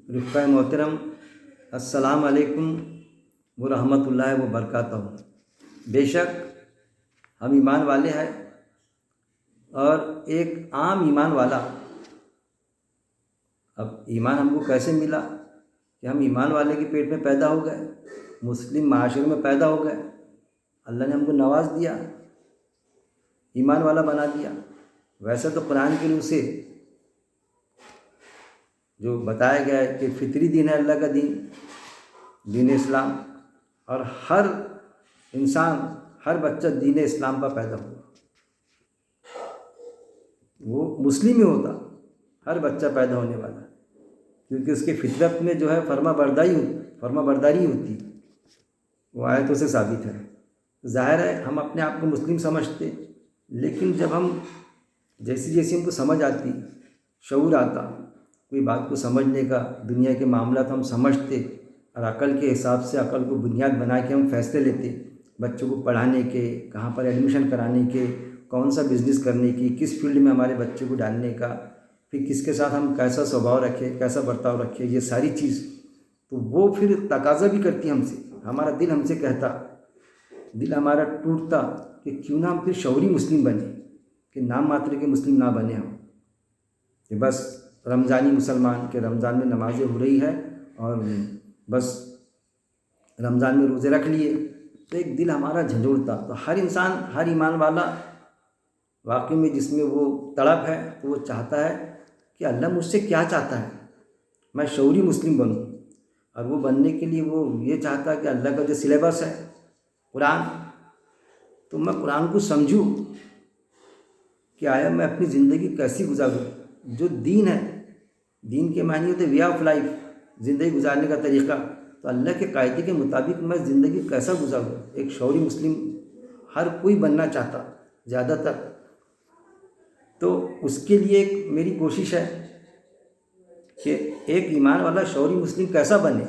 رفقۂ محترم، السلام علیکم ورحمۃ اللہ وبرکاتہ۔ بے شک ہم ایمان والے ہیں، اور ایک عام ایمان والا، اب ایمان ہم کو کیسے ملا کہ ہم ایمان والے کے پیٹ میں پیدا ہو گئے، مسلم معاشرے میں پیدا ہو گئے، اللہ نے ہم کو نواز دیا، ایمان والا بنا دیا۔ ویسے تو قرآن کے روح سے جو بتایا گیا ہے کہ فطری دین ہے اللہ کا دین، دین اسلام، اور ہر انسان، ہر بچہ دین اسلام پر پیدا ہوا، وہ مسلم ہی ہوتا، ہر بچہ پیدا ہونے والا، کیونکہ اس کی فطرت میں جو ہے فرما برداری ہوتی، وہ آیتوں سے ثابت ہے۔ ظاہر ہے ہم اپنے آپ کو مسلم سمجھتے، لیکن جب ہم جیسی ہم کو سمجھ آتی، شعور آتا، کوئی بات کو سمجھنے کا، دنیا کے معاملات ہم سمجھتے، اور عقل کے حساب سے، عقل کو بنیاد بنا کے ہم فیصلے لیتے، بچوں کو پڑھانے کے، کہاں پر ایڈمیشن کرانے کے، کون سا بزنس کرنے کی، کس فیلڈ میں ہمارے بچے کو ڈالنے کا، پھر کس کے ساتھ ہم کیسا سوبھاؤ رکھے، کیسا برتاؤ رکھے، یہ ساری چیز تو وہ پھر تقاضا بھی کرتی ہم سے، ہمارا دل ہم سے کہتا، دل ہمارا ٹوٹتا کہ کیوں نہ ہم پھر شعوری مسلم بنے، کہ نام ماتر کے مسلم نہ بنے ہم، کہ بس رمضانی مسلمان، کہ رمضان میں نمازیں ہو رہی ہے اور بس رمضان میں روزے رکھ لیے، تو ایک دل ہمارا جھنجھوڑتا۔ تو ہر انسان، ہر ایمان والا واقعی میں جس میں وہ تڑپ ہے، تو وہ چاہتا ہے کہ اللہ مجھ سے کیا چاہتا ہے، میں شعوری مسلم بنوں، اور وہ بننے کے لیے وہ یہ چاہتا ہے کہ اللہ کا جو سلیبس ہے قرآن، تو میں قرآن کو سمجھوں کہ آیا میں اپنی زندگی کیسی گزاروں۔ جو دین ہے، دین کے معنی ہوتے وے آف لائف، زندگی گزارنے کا طریقہ، تو اللہ کے قاعدے کے مطابق میں زندگی کیسا گزاروں۔ ایک شعوری مسلم ہر کوئی بننا چاہتا، زیادہ تر، تو اس کے لیے ایک میری کوشش ہے کہ ایک ایمان والا شعوری مسلم کیسا بنے۔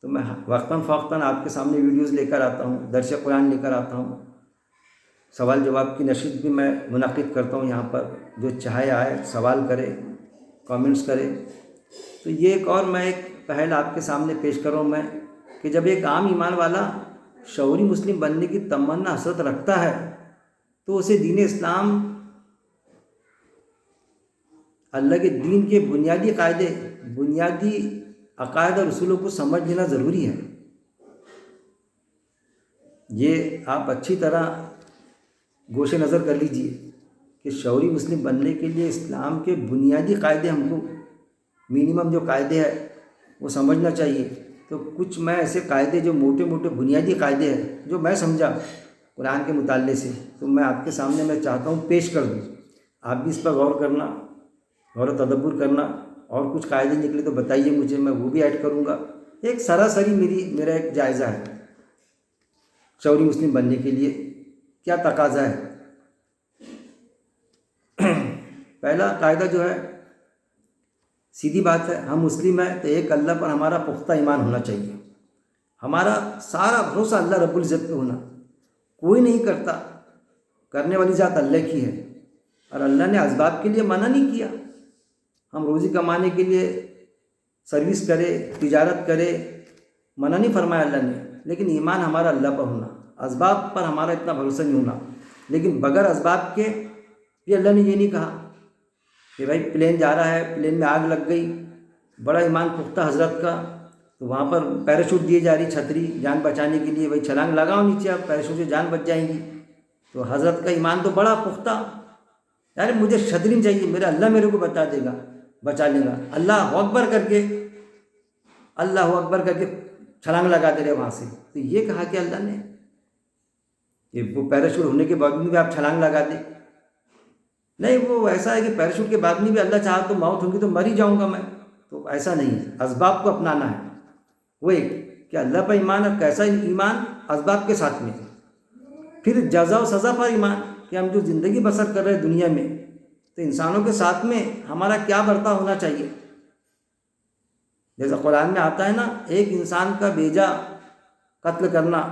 تو میں وقتاً فوقتاً آپ کے سامنے ویڈیوز لے کر آتا ہوں، درس قرآن لے کر آتا ہوں، سوال جواب کی نشست بھی میں منعقد کرتا ہوں یہاں پر، جو چاہے آئے، سوال کرے، کامنٹس کرے۔ تو یہ ایک پہل آپ کے سامنے پیش کر رہا ہوں میں، کہ جب ایک عام ایمان والا شعوری مسلم بننے کی تمنا حسرت رکھتا ہے، تو اسے دین اسلام، اللہ کے دین کے بنیادی قاعدے، بنیادی عقائد اور اصولوں کو سمجھ لینا ضروری ہے۔ یہ آپ اچھی طرح گوش نظر کر لیجئے کہ شعوری مسلم بننے کے لیے اسلام کے بنیادی قاعدے، ہم کو منیمم جو قاعدے ہیں وہ سمجھنا چاہیے۔ تو کچھ میں ایسے قاعدے، جو موٹے موٹے بنیادی قاعدے ہیں، جو میں سمجھا قرآن کے مطالعے سے، تو میں آپ کے سامنے میں چاہتا ہوں پیش کر دوں۔ آپ بھی اس پر غور کرنا، غور و تدبر کرنا، اور کچھ قاعدے نکلے تو بتائیے مجھے، میں وہ بھی ایڈ کروں گا۔ ایک سراسری میرا ایک جائزہ ہے، شعوری مسلم بننے کے لیے کیا تقاضا ہے۔ پہلا قاعدہ جو ہے، سیدھی بات ہے، ہم مسلم ہیں تو ایک اللہ پر ہمارا پختہ ایمان ہونا چاہیے، ہمارا سارا بھروسہ اللہ رب العزت پہ ہونا، کوئی نہیں کرتا، کرنے والی ذات اللہ کی ہے، اور اللہ نے اسباب کے لیے منع نہیں کیا، ہم روزی کمانے کے لیے سروس کرے، تجارت کرے، منع نہیں فرمایا اللہ نے، لیکن ایمان ہمارا اللہ پر ہونا، اسباب پر ہمارا اتنا بھروسہ نہیں ہونا۔ لیکن بغیر اسباب کے بھی اللہ نے یہ نہیں کہا کہ بھائی پلین جا رہا ہے، پلین میں آگ لگ گئی، بڑا ایمان پختہ حضرت کا، تو وہاں پر پیراشوٹ دیے جا رہی، چھتری جان بچانے کے لیے، بھائی چھلانگ لگاؤ نیچے، آپ پیراشوٹ سے جان بچ جائیں گی۔ تو حضرت کا ایمان تو بڑا پختہ، یار مجھے چھتری نہیں چاہیے، میرا اللہ میرے کو بتا دے گا، بچا لے گا، اللہ اکبر کر کے، اللہ اکبر کر کے چھلانگ لگا دے رہے وہاں سے۔ تو یہ کہا کہ اللہ نے کہ وہ پیراشوٹ ہونے کے باوجود بھی آپ چھلانگ لگا دیں؟ نہیں، وہ ایسا ہے کہ پیراشوٹ کے بعد میں بھی اللہ چاہا تو موت ہوگی تو مر ہی جاؤں گا میں، تو ایسا نہیں ہے، اسباب کو اپنانا ہے۔ وہ ایک کہ اللہ پر ایمان، اور کیسا ایمان، اسباب کے ساتھ میں۔ پھر جزا و سزا پر ایمان، کہ ہم جو زندگی بسر کر رہے ہیں دنیا میں، تو انسانوں کے ساتھ میں ہمارا کیا برتاؤ ہونا چاہیے۔ جیسا قرآن میں آتا ہے نا، ایک انسان کا بیجا قتل کرنا،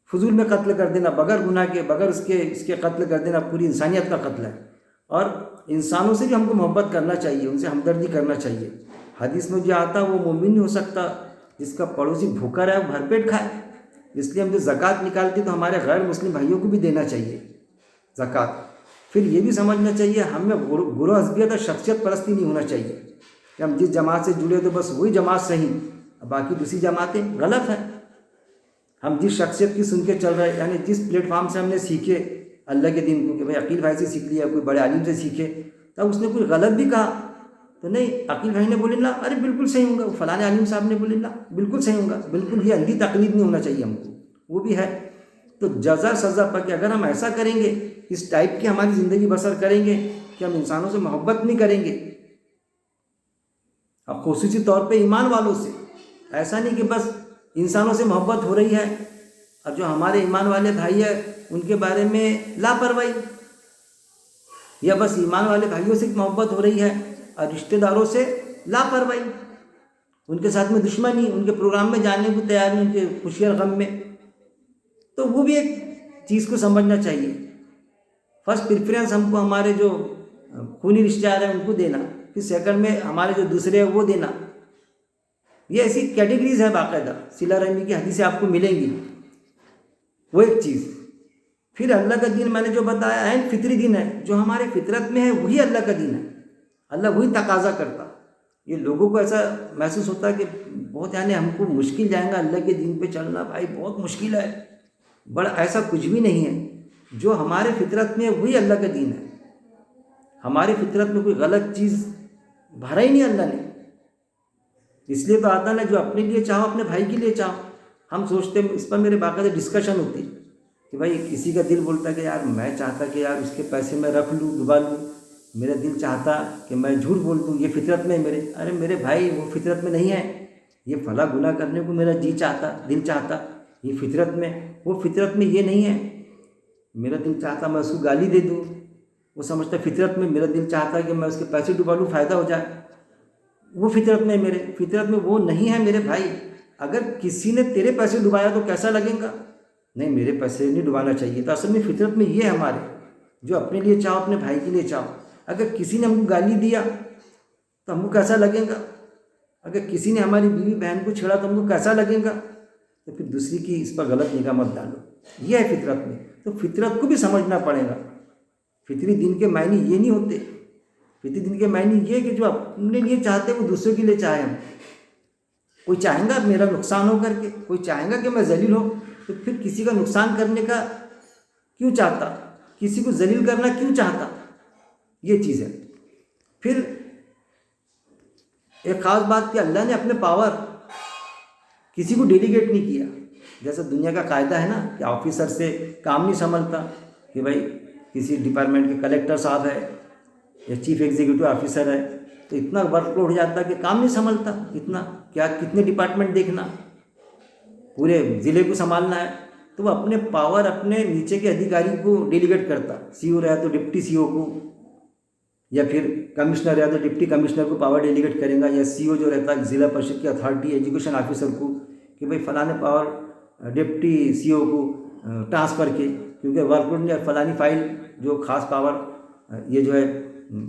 فضول میں قتل کر دینا، بغیر گناہ کے، بغیر اس کے قتل کر دینا، پوری انسانیت کا قتل ہے۔ اور انسانوں سے بھی ہم کو محبت کرنا چاہیے، ان سے ہمدردی کرنا چاہیے۔ حدیث میں جو آتا وہ مومن نہیں ہو سکتا جس کا پڑوسی بھوکا رہے بھر پیٹ کھائے۔ اس لیے ہم جو زکوٰۃ نکالتے تو ہمارے غیر مسلم بھائیوں کو بھی دینا چاہیے زکوٰۃ۔ پھر یہ بھی سمجھنا چاہیے ہمیں گروہ حزبیت اور شخصیت پرستی نہیں ہونا چاہیے کہ ہم جس جماعت سے جڑے تو بس وہی جماعت صحیح، باقی دوسری جماعتیں غلط ہیں۔ ہم جس شخصیت کی سن کے چل رہے ہیں، یعنی جس پلیٹ فارم سے ہم نے سیکھے اللہ کے دین کو، کہ بھائی عقیل بھائی سے سیکھ لیا، کوئی بڑے عالم سے سیکھے، تب اس نے کوئی غلط بھی کہا تو نہیں، عقیل بھائی نے بولے نا ارے بالکل صحیح ہوں گا، فلاں عالم صاحب نے بولے نا بالکل صحیح ہوں گا، بالکل یہ اندھی تقلید نہیں ہونا چاہیے ہم کو، وہ بھی ہے۔ تو جزا سزا پر کہ اگر ہم ایسا کریں گے، اس ٹائپ کی ہماری زندگی بسر کریں گے کہ ہم انسانوں سے محبت نہیں کریں گے، اب خصوصی طور پہ ایمان والوں سے، ایسا نہیں کہ بس انسانوں سے محبت ہو رہی ہے اور جو ہمارے ایمان والے بھائی ہیں ان کے بارے میں لاپرواہی، یا بس ایمان والے بھائیوں سے محبت ہو رہی ہے اور رشتہ داروں سے لاپرواہی، ان کے ساتھ میں دشمنی، ان کے پروگرام میں جانے کو تیار نہیں، ان کے خوشی اور غم میں۔ تو وہ بھی ایک چیز کو سمجھنا چاہیے۔ فرسٹ پریفرنس ہم کو ہمارے جو خونی رشتہ دار ہیں ان کو دینا، پھر سیکنڈ میں ہمارے جو دوسرے ہیں وہ دینا۔ یہ ایسی کیٹیگریز ہے باقاعدہ، صلہ رحمی کی حدیثیں آپ کو ملیں گی، وہ ایک چیز۔ پھر اللہ کا دین میں نے جو بتایا ہے فطری دین ہے، جو ہمارے فطرت میں ہے وہی اللہ کا دین ہے، اللہ وہی تقاضا کرتا۔ یہ لوگوں کو ایسا محسوس ہوتا ہے کہ بہت یعنی ہم کو مشکل جائے گا اللہ کے دین پہ چلنا، بھائی بہت مشکل ہے، بڑا ایسا کچھ بھی نہیں ہے۔ جو ہمارے فطرت میں ہے وہی اللہ کا دین ہے، ہماری فطرت میں کوئی غلط چیز بھرا ہی نہیں اللہ نے۔ اس لیے تو آتا نا جو اپنے لیے چاہو اپنے بھائی کے لیے چاہو۔ ہم سوچتے ہیں، اس پر میرے باقاعدہ ڈسکشن ہوتی کہ بھائی کسی کا دل بولتا ہے کہ یار میں چاہتا کہ یار اس کے پیسے میں رکھ لوں ڈبا لوں، میرا دل چاہتا کہ میں جھوٹ بول دوں، یہ فطرت میں میرے، ارے میرے بھائی وہ فطرت میں نہیں ہے، یہ فلاں گناہ کرنے کو میرا جی چاہتا، دل چاہتا، یہ فطرت میں، وہ فطرت میں یہ نہیں ہے۔ میرا دل چاہتا میں اس کو گالی دے دوں، وہ سمجھتا فطرت میں، میرا دل چاہتا کہ میں اس کے پیسے ڈبا لوں فائدہ ہو جائے، وہ فطرت میں، میرے فطرت میں وہ نہیں ہے میرے بھائی۔ اگر کسی نے تیرے پیسے ڈبایا تو کیسا لگے گا؟ نہیں میرے پیسے نہیں ڈبانا چاہیے۔ تو اصل میں فطرت میں یہ ہے ہمارے، جو اپنے لیے چاہو اپنے بھائی کے لیے چاہو۔ اگر کسی نے ہم کو گالی دیا تو ہم کو کیسا لگے گا؟ اگر کسی نے ہماری بیوی بہن کو چھیڑا تو ہم کو کیسا لگے گا؟ تو پھر دوسری کی اس پر غلط نگاہ مت ڈالو، یہ ہے فطرت میں۔ تو فطرت کو بھی سمجھنا پڑے گا۔ فطری دین کے معنی یہ نہیں ہوتے، فطری دین کے معنی یہ کہ جو اپنے لیے چاہتے وہ دوسروں کے لیے چاہے ہم۔ کوئی چاہیں گا میرا نقصان ہو کر کے، کوئی چاہیں گا کہ میں ذلیل ہوں، تو پھر کسی کا نقصان کرنے کا کیوں چاہتا؟ کسی کو ذلیل کرنا کیوں چاہتا؟ یہ چیز ہے۔ پھر ایک خاص بات کہ اللہ نے اپنے پاور کسی کو ڈیلیگیٹ نہیں کیا۔ جیسے دنیا کا قاعدہ ہے نا کہ آفیسر سے کام نہیں سنبھلتا، کہ بھائی کسی ڈپارٹمنٹ کے کلیکٹر صاحب ہے یا چیف ایگزیکٹو آفیسر ہے تو اتنا ورک لوڈ ہو جاتا ہے کہ کام نہیں سنبھلتا، اتنا کیا کتنے ڈپارٹمنٹ دیکھنا، پورے ضلع کو سنبھالنا ہے، تو وہ اپنے پاور اپنے نیچے کے ادھیکاری کو ڈیلیگیٹ کرتا۔ سی او رہا تو ڈپٹی سی او کو، یا پھر کمشنر رہا تو ڈپٹی کمشنر کو پاور ڈیلیگیٹ کرے گا، یا سی او جو رہتا ہے ضلع پریشد کی اتھارٹی ایجوکیشن آفیسر کو کہ بھائی فلاں پاور ڈپٹی سی او کو ٹرانسفر کے، کیونکہ ورک لوڈ یا فلانی فائل جو خاص پاور یہ جو ہے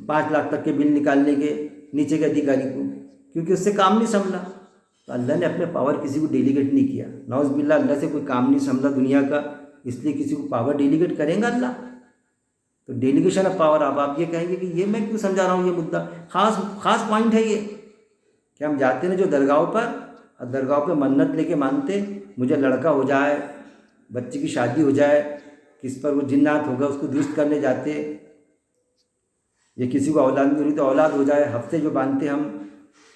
5 لاکھ تک کے بل نکالنے کے نیچے کے ادھیکاری کو، کیونکہ اس سے کام نہیں سنبھلا۔ تو اللہ نے اپنے پاور کسی کو ڈیلیگیٹ نہیں کیا۔ نعوذ باللہ اللہ سے کوئی کام نہیں سنبھلا دنیا کا، اس لیے کسی کو پاور ڈیلیگیٹ کریں گا اللہ؟ تو ڈیلیگیشن آف پاور، اب آپ یہ کہیں گے کہ یہ میں کیوں سمجھا رہا ہوں، یہ مدعا خاص پوائنٹ ہے یہ کہ ہم جاتے ہیں جو درگاہوں پر، اور درگاہوں پہ منت لے کے مانتے مجھے لڑکا ہو جائے، بچے کی شادی ہو جائے، کس پر وہ جنات ہوگا اس کو درست کرنے جاتے، یا کسی کو اولاد نہیں ہو رہی تو اولاد ہو جائے، ہفتے جو باندھتے ہم،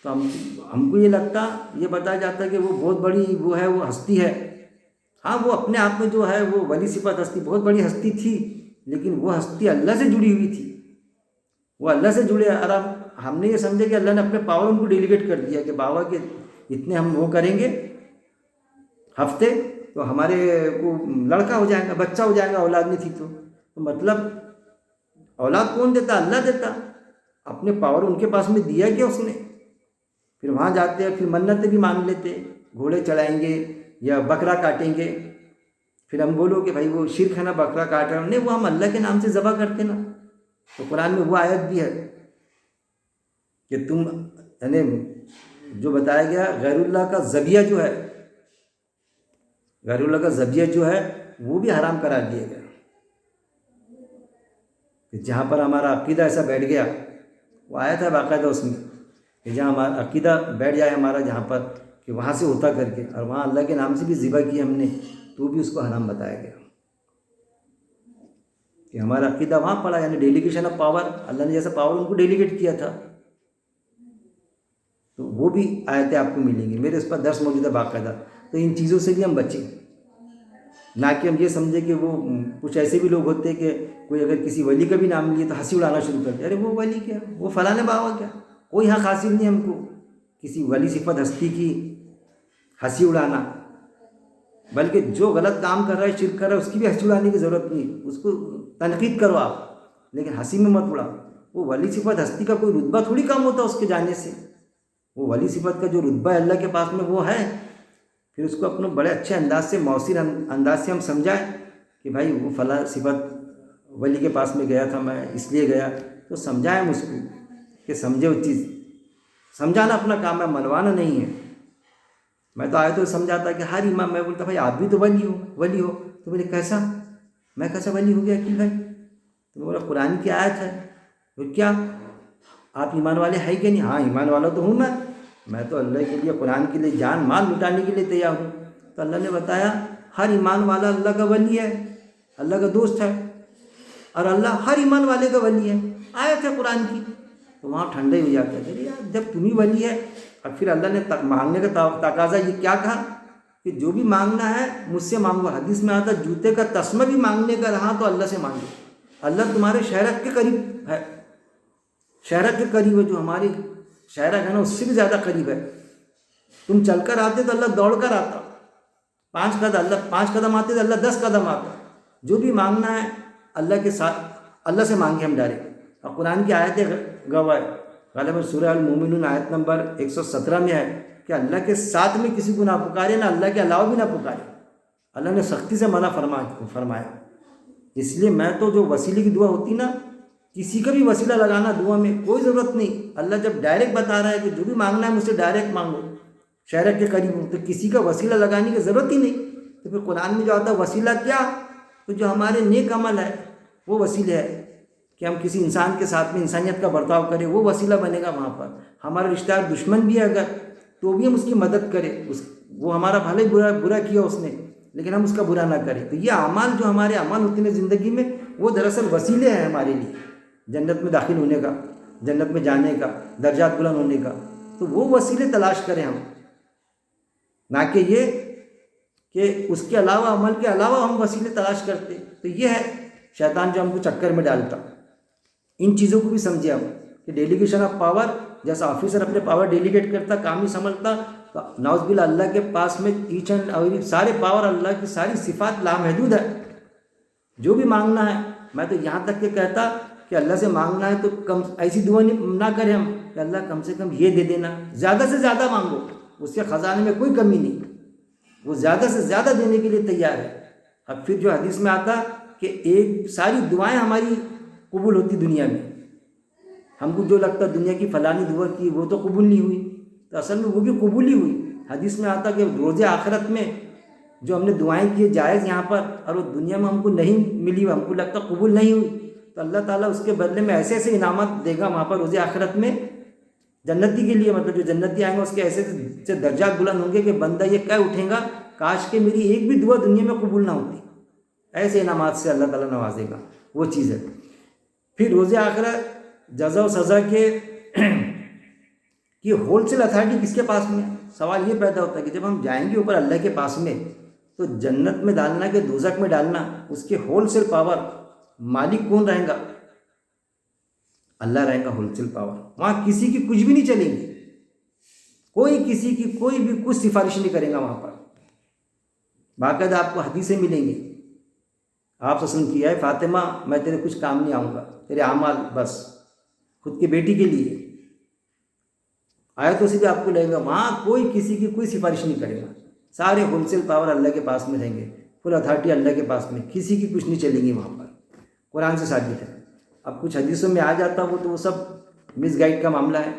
تو ہم کو یہ لگتا، یہ بتایا جاتا ہے کہ وہ بہت بڑی وہ ہے، وہ ہستی ہے۔ ہاں وہ اپنے آپ میں جو ہے وہ ولی صفت ہستی بہت بڑی ہستی تھی، لیکن وہ ہستی اللہ سے جڑی ہوئی تھی، وہ اللہ سے جڑے۔ اور اب ہم نے یہ سمجھا کہ اللہ نے اپنے پاور ان کو ڈیلیگیٹ کر دیا کہ بابا کے اتنے ہم وہ کریں گے ہفتے تو ہمارے کو لڑکا ہو جائے گا، بچہ ہو جائے گا، اولاد نہیں تھی تو مطلب اولاد کون دیتا؟ اللہ دیتا۔ اپنے پاور ان کے پاس میں دیا کیا اس نے؟ پھر وہاں جاتے ہیں، پھر منتیں بھی مان لیتے، گھوڑے چڑھائیں گے یا بکرا کاٹیں گے، پھر ہم بولو کہ بھائی وہ شرک ہے نا بکرا کاٹ رہا، نہیں وہ ہم اللہ کے نام سے ذبح کرتے نا، تو قرآن میں وہ آیت بھی ہے کہ تم یعنی جو بتایا گیا غیر اللہ کا ذبیحہ جو ہے، غیر اللہ کا ذبیحہ جو ہے وہ بھی حرام قرار دیا گیا، کہ جہاں پر ہمارا عقیدہ ایسا بیٹھ گیا، وہ آیا تھا باقاعدہ اس میں کہ جہاں ہمارا عقیدہ بیٹھ جائے ہمارا جہاں پر کہ وہاں سے ہوتا کر کے اور وہاں اللہ کے نام سے بھی ذبح کی ہم نے، تو بھی اس کو حرام بتایا گیا کہ ہمارا عقیدہ وہاں پڑا، یعنی ڈیلیگیشن آف پاور، اللہ نے جیسا پاور ان کو ڈیلیگیٹ کیا تھا، تو وہ بھی آیتیں آپ کو ملیں گی، میرے اس پر درس موجود ہے باقاعدہ۔ تو ان چیزوں سے بھی ہم بچیں، نہ کہ ہم یہ سمجھیں کہ وہ کچھ ایسے بھی لوگ ہوتے ہیں کہ کوئی اگر کسی ولی کا بھی نام لیے تو ہنسی اڑانا شروع کر دے، ارے وہ ولی کیا، وہ فلاں بابا کیا، کوئی حق حاصل نہیں ہم کو کسی ولی صفت ہستی کی ہنسی اڑانا، بلکہ جو غلط کام کر رہا ہے، شرک کر رہا ہے، اس کی بھی ہنسی اڑانے کی ضرورت نہیں، اس کو تنقید کرو آپ، لیکن ہنسی میں مت اڑاؤ۔ وہ ولی صفت ہستی کا کوئی رتبہ تھوڑی کم ہوتا اس کے جانے سے، وہ ولی صفت کا جو رتبہ ہے اللہ کے پاس میں وہ ہے، پھر اس کو اپنے بڑے اچھے انداز سے، مؤثر انداز سے ہم سمجھائیں کہ بھائی وہ فلاں صفت ولی کے پاس میں گیا تھا، میں اس لیے گیا، تو سمجھائیں ہم اس کو کہ سمجھے وہ چیز، سمجھانا اپنا کام ہے، منوانا نہیں ہے۔ میں تو آئے تو سمجھاتا کہ ہر امام، میں بولتا بھائی آپ بھی تو ولی ہو، تو بولے کیسا، میں کیسا ولی ہو گیا عقیل بھائی؟ تو بولا قرآن کی آیت ہے، تو کیا آپ ایمان والے ہیں کہ نہیں؟ ہاں ایمان والا تو ہوں میں تو اللہ کے لیے، قرآن کے لیے جان مال لٹانے کے لیے تیار ہوں۔ تو اللہ نے بتایا ہر ایمان والا اللہ کا ولی ہے، اللہ کا دوست ہے، اور اللہ ہر ایمان والے کا ولی ہے، آیت ہے قرآن کی۔ تو وہاں ٹھنڈے ہو جاتے ہیں، یار جب تم ہی ولی ہے، اور پھر اللہ نے مانگنے کا تقاضا یہ کیا کہا کہ جو بھی مانگنا ہے مجھ سے مانگو۔ حدیث میں آتا جوتے کا تسمہ بھی مانگنے کا رہا تو اللہ سے مانگو، اللہ تمہارے شہرک کے قریب ہے، شہرک کے قریب ہے، جو ہماری شہرک ہے نا اس سے بھی زیادہ قریب ہے۔ تم چل کر آتے تو اللہ دوڑ کر آتا، 5 قدم آتے تو اللہ 10 قدم آتا۔ جو بھی مانگنا ہے اللہ کے ساتھ، اللہ سے مانگے ہم ڈائریکٹ، اور قرآن کی آیتیں گواہ ہے، غالباً سورہ المومنون آیت نمبر 117 میں ہے کہ اللہ کے ساتھ میں کسی کو نہ پکارے، نہ اللہ کے علاوہ بھی نہ پکارے، اللہ نے سختی سے منع فرمایا۔ اس لیے میں تو جو وسیلے کی دعا ہوتی نا، کسی کا بھی وسیلہ لگانا دعا میں کوئی ضرورت نہیں، اللہ جب ڈائریکٹ بتا رہا ہے کہ جو بھی مانگنا ہے مجھ سے ڈائریکٹ مانگو، شہرک کے قریب ہو، تو کسی کا وسیلہ لگانے کی ضرورت ہی نہیں۔ تو پھر قرآن میں جو آتا ہے وسیلہ کیا، تو جو ہمارے نیک عمل ہے وہ وسیلہ ہے، کہ ہم کسی انسان کے ساتھ میں انسانیت کا برتاؤ کریں، وہ وسیلہ بنے گا وہاں پر۔ ہمارا رشتہ دار دشمن بھی ہے اگر، تو بھی ہم اس کی مدد کریں، وہ ہمارا بھلے برا کیا اس نے، لیکن ہم اس کا برا نہ کریں۔ تو یہ اعمال جو ہمارے اعمال ہوتے ہیں زندگی میں، وہ دراصل وسیلے ہیں ہمارے لیے جنت میں داخل ہونے کا، جنت میں جانے کا، درجات بلند ہونے کا۔ تو وہ وسیلے تلاش کریں ہم، نہ کہ یہ کہ اس کے علاوہ، عمل کے علاوہ ہم وسیلے تلاش کرتے۔ تو یہ ہے شیطان جو ہم کو چکر میں ڈالتا۔ ان چیزوں کو بھی سمجھے ہم کہ ڈیلیگیشن آف پاور، جیسا آفیسر اپنے پاور ڈیلیگیٹ کرتا، کام ہی سنبھلتا، تو نعوذ باللہ اللہ کے پاس میں ایچ اینڈ ایوری سارے پاور، اللہ کی ساری صفات لامحدود ہے۔ جو بھی مانگنا ہے، میں تو یہاں تک کہ کہتا کہ اللہ سے مانگنا ہے تو کم ایسی دعا نہ کریں ہم کہ اللہ کم سے کم یہ دے دینا، زیادہ سے زیادہ مانگو، اس کے خزانے میں کوئی کمی نہیں، وہ زیادہ سے زیادہ دینے کے لیے تیار ہے۔ اب پھر جو حدیث میں آتا کہ ساری دعائیں ہماری قبول ہوتی دنیا میں، ہم کو جو لگتا دنیا کی فلانی دعا کی وہ تو قبول نہیں ہوئی، تو اصل میں وہ بھی قبول ہی ہوئی۔ حدیث میں آتا کہ روز آخرت میں جو ہم نے دعائیں کی جائز یہاں پر، اور وہ دنیا میں ہم کو نہیں ملی، ہم کو لگتا قبول نہیں ہوئی، تو اللہ تعالیٰ اس کے بدلے میں ایسے ایسے انعامات دے گا وہاں پر روز آخرت میں جنتی کے لیے، مطلب جو جنتی آئیں گے اس کے ایسے سے درجات بلند ہوں گے کہ بندہ یہ کہہ اٹھے گا کاش کہ میری ایک بھی دعا دنیا میں قبول نہ ہوتی، ایسے انعامات سے اللہ تعالیٰ نوازے گا۔ وہ چیز ہے۔ پھر روز آخرت جزا و سزا کے کہ ہول سیل اتھارٹی کس کے پاس میں ہے؟ سوال یہ پیدا ہوتا ہے کہ جب ہم جائیں گے اوپر اللہ کے پاس میں، تو جنت میں ڈالنا کہ دوزخ میں ڈالنا، اس کے ہول سیل پاور مالک کون رہے گا؟ اللہ رہے گا ہول سیل پاور۔ وہاں کسی کی کچھ بھی نہیں چلیں گی، کوئی کسی کی کوئی بھی کچھ سفارش نہیں کرے گا وہاں پر۔ باقاعدہ آپ کو حدیثیں ملیں گی، آپ وسلم کی ہے فاطمہ میں تیرے کچھ کام نہیں آؤں گا، تیرے اعمال بس خود کی بیٹی کے لیے، آیتوں سے بھی آپ کو لگے گا وہاں کوئی کسی کی کوئی سفارش نہیں کرے گا، سارے ہول سیل پاور اللہ کے پاس میں رہیں گے، فل اتھارٹی اللہ کے پاس میں، کسی کی کچھ نہیں چلیں گی وہاں پر، قرآن سے ثابت ہے۔ اب کچھ حدیثوں میں آ جاتا وہ تو وہ سب مس گائڈ کا معاملہ ہے.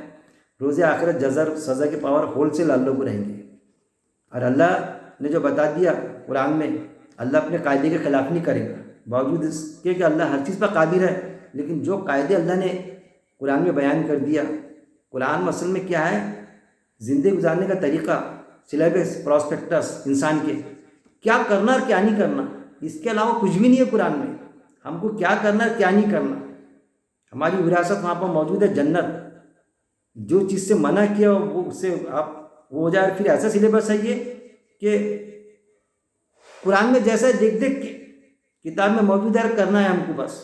روز آخرت جزر سزا کے پاور ہول سے اللہ کو رہیں گے. اور اللہ نے جو بتا دیا قرآن میں، اللہ اپنے قاعدے کے خلاف نہیں کرے گا، باوجود اس کے کہ اللہ ہر چیز پر قادر ہے. لیکن جو قاعدے اللہ نے قرآن میں بیان کر دیا، قرآن اصل میں کیا ہے، زندگی گزارنے کا طریقہ، سلیبس، پراسپیکٹس انسان کے کیا کرنا اور کیا نہیں کرنا، اس کے علاوہ کچھ بھی نہیں ہے قرآن میں. ہم کو کیا کرنا اور کیا نہیں کرنا، ہماری وراثت وہاں پر موجود ہے جنت. جو چیز سے منع کیا وہ اس سے آپ وہ ہو جائے. پھر ایسا سلیبس ہے یہ کہ قرآن میں جیسا دیکھ دیکھ کے کتاب میں موجود ہے کرنا ہے ہم کو، بس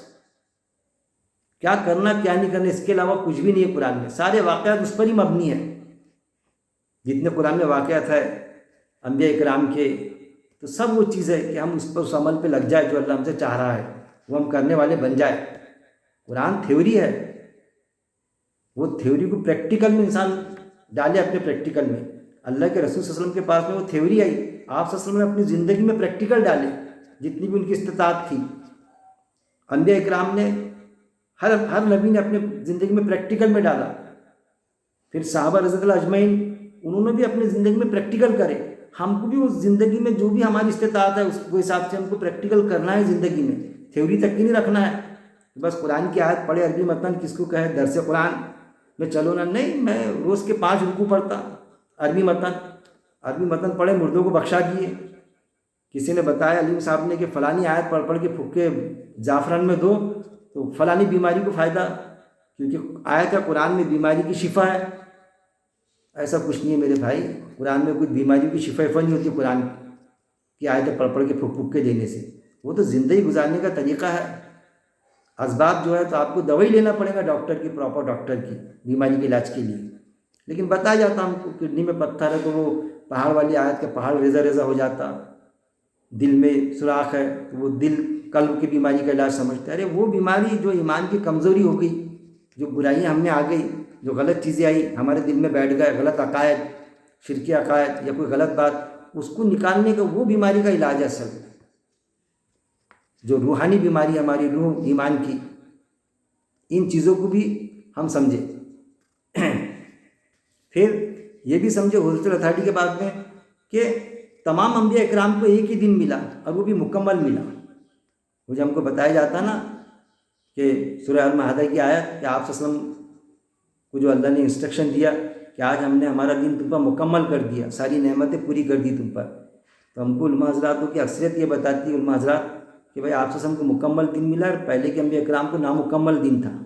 کیا کرنا کیا نہیں کرنا، اس کے علاوہ کچھ بھی نہیں ہے قرآن میں. سارے واقعات اس پر ہی مبنی ہیں. جتنے قرآن میں واقعات ہے انبیاء اکرام کے، تو سب وہ چیز ہے کہ ہم اس پر اس عمل پہ لگ جائے جو اللہ ہم سے چاہ رہا ہے، وہ ہم کرنے والے بن جائے. قرآن تھیوری ہے، وہ تھیوری کو پریکٹیکل میں انسان ڈالے اپنے پریکٹیکل میں. اللہ کے رسول صلی اللہ علیہ وسلم کے پاس میں وہ تھیوری آئی، آپ صلی اللہ علیہ وسلم نے اپنی زندگی میں پریکٹیکل ڈالے جتنی بھی ان کی استطاعت تھی. انبیاء اکرام نے ہر نبی نے اپنے زندگی میں پریکٹیکل میں ڈالا. پھر صحابہ رضی اللہ اجمعین انہوں نے بھی اپنی زندگی میں پریکٹیکل کرے. ہم کو بھی اس زندگی میں جو بھی ہماری استطاعت ہے اس کو حساب سے ہم کو پریکٹیکل کرنا ہے زندگی میں، تھیوری تک ہی نہیں رکھنا ہے. بس قرآن کی آیت پڑھے، عربی متن کس کو کہے درس قرآن میں چلو نا، نہیں میں روز کے 5 رکوع پڑھتا عربی متن پڑھے مردوں کو بخشا دیے. کسی نے بتایا علیم صاحب نے کہ فلانی آیت پڑھ کے پھک کے زعفران میں دو تو فلانی بیماری کو فائدہ، کیونکہ آیت ہے قرآن میں بیماری کی شفا ہے. ایسا کچھ نہیں ہے میرے بھائی، قرآن میں کوئی بیماری کی شفا نہیں ہوتی. قرآن کی آیتیں پڑھ کے پھک کے دینے سے، وہ تو زندگی گزارنے کا طریقہ ہے. اسباب جو ہے تو آپ کو دوائی لینا پڑے گا ڈاکٹر کی، پراپر ڈاکٹر کی بیماری کے علاج کے لیے. لیکن بتایا جاتا ہم کو کڈنی میں پتھر ہے تو وہ پہاڑ والی آیت کے پہاڑ ریزہ ریزہ ہو جاتا، دل میں سوراخ ہے تو وہ دل قلب کی بیماری کا علاج سمجھتا ہے. ارے وہ بیماری جو ایمان کی کمزوری ہو گئی، جو برائیاں ہم میں آ گئی، جو غلط چیزیں آئی ہمارے دل میں بیٹھ گئے، غلط عقائد، شرکی عقائد یا کوئی غلط بات، اس کو نکالنے کا وہ بیماری کا علاج ہے اصل. جو روحانی بیماری ہماری روح ایمان کی، ان چیزوں کو بھی ہم سمجھیں. پھر یہ بھی سمجھے حضرت اتھارٹی کے بعد میں کہ تمام انبیاء اکرام کو ایک ہی دن ملا اور وہ بھی مکمل ملا. وہ جو ہم کو بتایا جاتا نا کہ سورہ المائدہ کی آیت کہ آپ صلی اللہ علیہ وسلم کو جو اللہ نے انسٹرکشن دیا کہ آج ہم نے ہمارا دین تم پر مکمل کر دیا، ساری نعمتیں پوری کر دی تم پر. تو ہم کو علماء حضراتوں کی اکثریت یہ بتاتی ہے علماء حضرات کہ بھائی آپ صلی اللہ علیہ وسلم کو مکمل دن ملا اور پہلے کے انبیاء اکرام کو نامکمل دن تھا.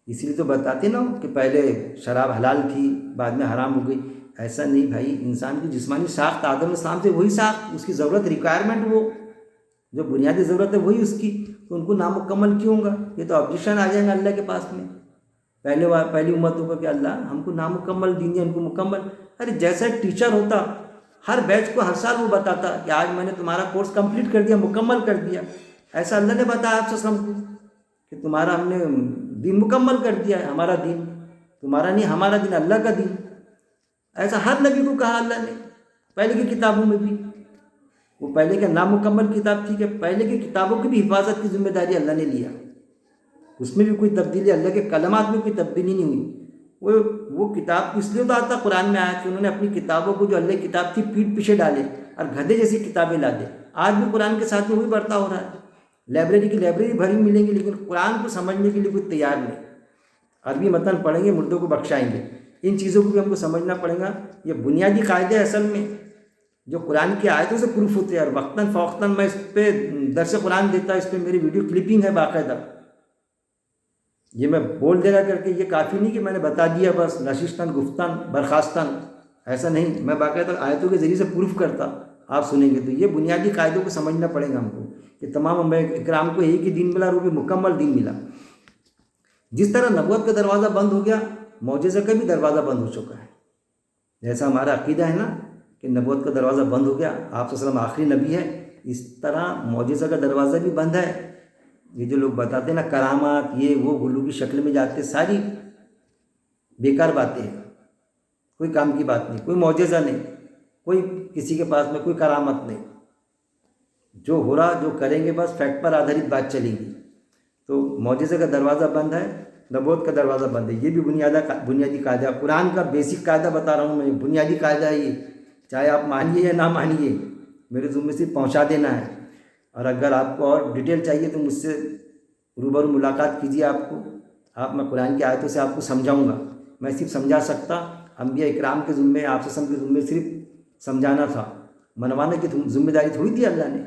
اسی لیے تو بتاتے نا کہ پہلے شراب حلال تھی بعد میں حرام ہو گئی. ایسا نہیں بھائی، انسان کی جسمانی ساخت آدم علیہ السلام سے وہی ساخت، اس کی ضرورت ریکوائرمنٹ وہ جو بنیادی ضرورت ہے وہی اس کی، تو ان کو نامکمل کیوں ہوگا؟ یہ تو آبجیکشن آ جائیں گا اللہ کے پاس میں پہلی امتوں کا کہ اللہ ہم کو نامکمل دین دیا، ان کو مکمل. ارے جیسا ایک ٹیچر ہوتا ہر بیچ کو ہر سال وہ بتاتا کہ آج میں نے تمہارا کورس کمپلیٹ کر دیا، مکمل کر دیا. ایسا اللہ نے بتایا آپ صلی اللہ علیہ وسلم کو کہ تمہارا ہم نے دین مکمل کر دیا ہے، ہمارا دین تمہارا نہیں، ہمارا دین اللہ کا دین. ایسا ہر نبی کو کہا اللہ نے پہلے کی کتابوں میں بھی. وہ پہلے کے نامکمل کتاب تھی کہ پہلے کی کتابوں کی بھی حفاظت کی ذمہ داری اللہ نے لیا، اس میں بھی کوئی تبدیلی، اللہ کے کلمات میں کوئی تبدیلی نہیں ہوئی. وہ کتاب اس لیے تو آتا قرآن میں آیا کہ انہوں نے اپنی کتابوں کو جو اللہ کی کتاب تھی پیٹھ پیچھے ڈالے اور گدھے جیسی کتابیں لا دے. آج بھی قرآن کے ساتھ میں وہی برتا ہو رہا ہے. لائبریری کی لائبریری بھری ملیں گی لیکن قرآن کو سمجھنے کے لیے کوئی تیار نہیں. عربی متن پڑھیں گے مردوں کو بخشائیں گے. ان چیزوں کو بھی ہم کو سمجھنا پڑے گا. یہ بنیادی قاعدے اصل میں جو قرآن کی آیتوں سے پروف ہوتے ہیں. اور وقتاً فوقتاً میں اس پہ درس قرآن دیتا، اس پہ میری ویڈیو کلپنگ ہے باقاعدہ. یہ میں بول دے رہا کر کے یہ کافی نہیں کہ میں نے بتا دیا بس نشستاً گفتاً برخاستاً، ایسا نہیں. میں باقاعدہ آیتوں کے ذریعے سے پروف کرتا، آپ سنیں گے. تو یہ بنیادی قاعدوں کو سمجھنا پڑے گا ہم کو کہ تمام انبیاء اکرام کو ایک ہی دن ملا اور وہ بھی مکمل دن ملا. جس طرح نبوت کا دروازہ بند ہو گیا، معجزہ کا بھی دروازہ بند ہو چکا ہے. جیسا ہمارا عقیدہ ہے نا کہ نبوت کا دروازہ بند ہو گیا، آپ صلی اللہ علیہ وسلم آخری نبی ہے، اس طرح معجزہ کا دروازہ بھی بند ہے. یہ جو لوگ بتاتے ہیں نا کرامات یہ وہ گلو کی شکل میں جاتے، ساری بیکار باتیں ہیں. کوئی کام کی بات نہیں، کوئی معجزہ نہیں، کوئی کسی کے پاس میں کوئی کرامت نہیں. جو ہو رہا جو کریں گے بس فیکٹ پر آدھارت بات چلے گی. تو معجزے کا دروازہ بند ہے، نبوت کا دروازہ بند ہے. یہ بھی بنیادی قاعدہ، قرآن کا بیسک قاعدہ بتا رہا ہوں میں، بنیادی قاعدہ ہے یہ. چاہے آپ مانیے یا نہ مانیے، میرے ذمے سے پہنچا دینا ہے. اور اگر آپ کو اور ڈیٹیل چاہیے تو مجھ سے روبرو ملاقات کیجیے. میں قرآن کی آیتوں سے آپ کو سمجھاؤں گا. میں صرف سمجھا سکتا، انبیاء اکرام کے ذمے، آپ کے ذمے صرف سمجھانا تھا. منوانے کی ذمہ داری تھوڑی دی اللہ نے.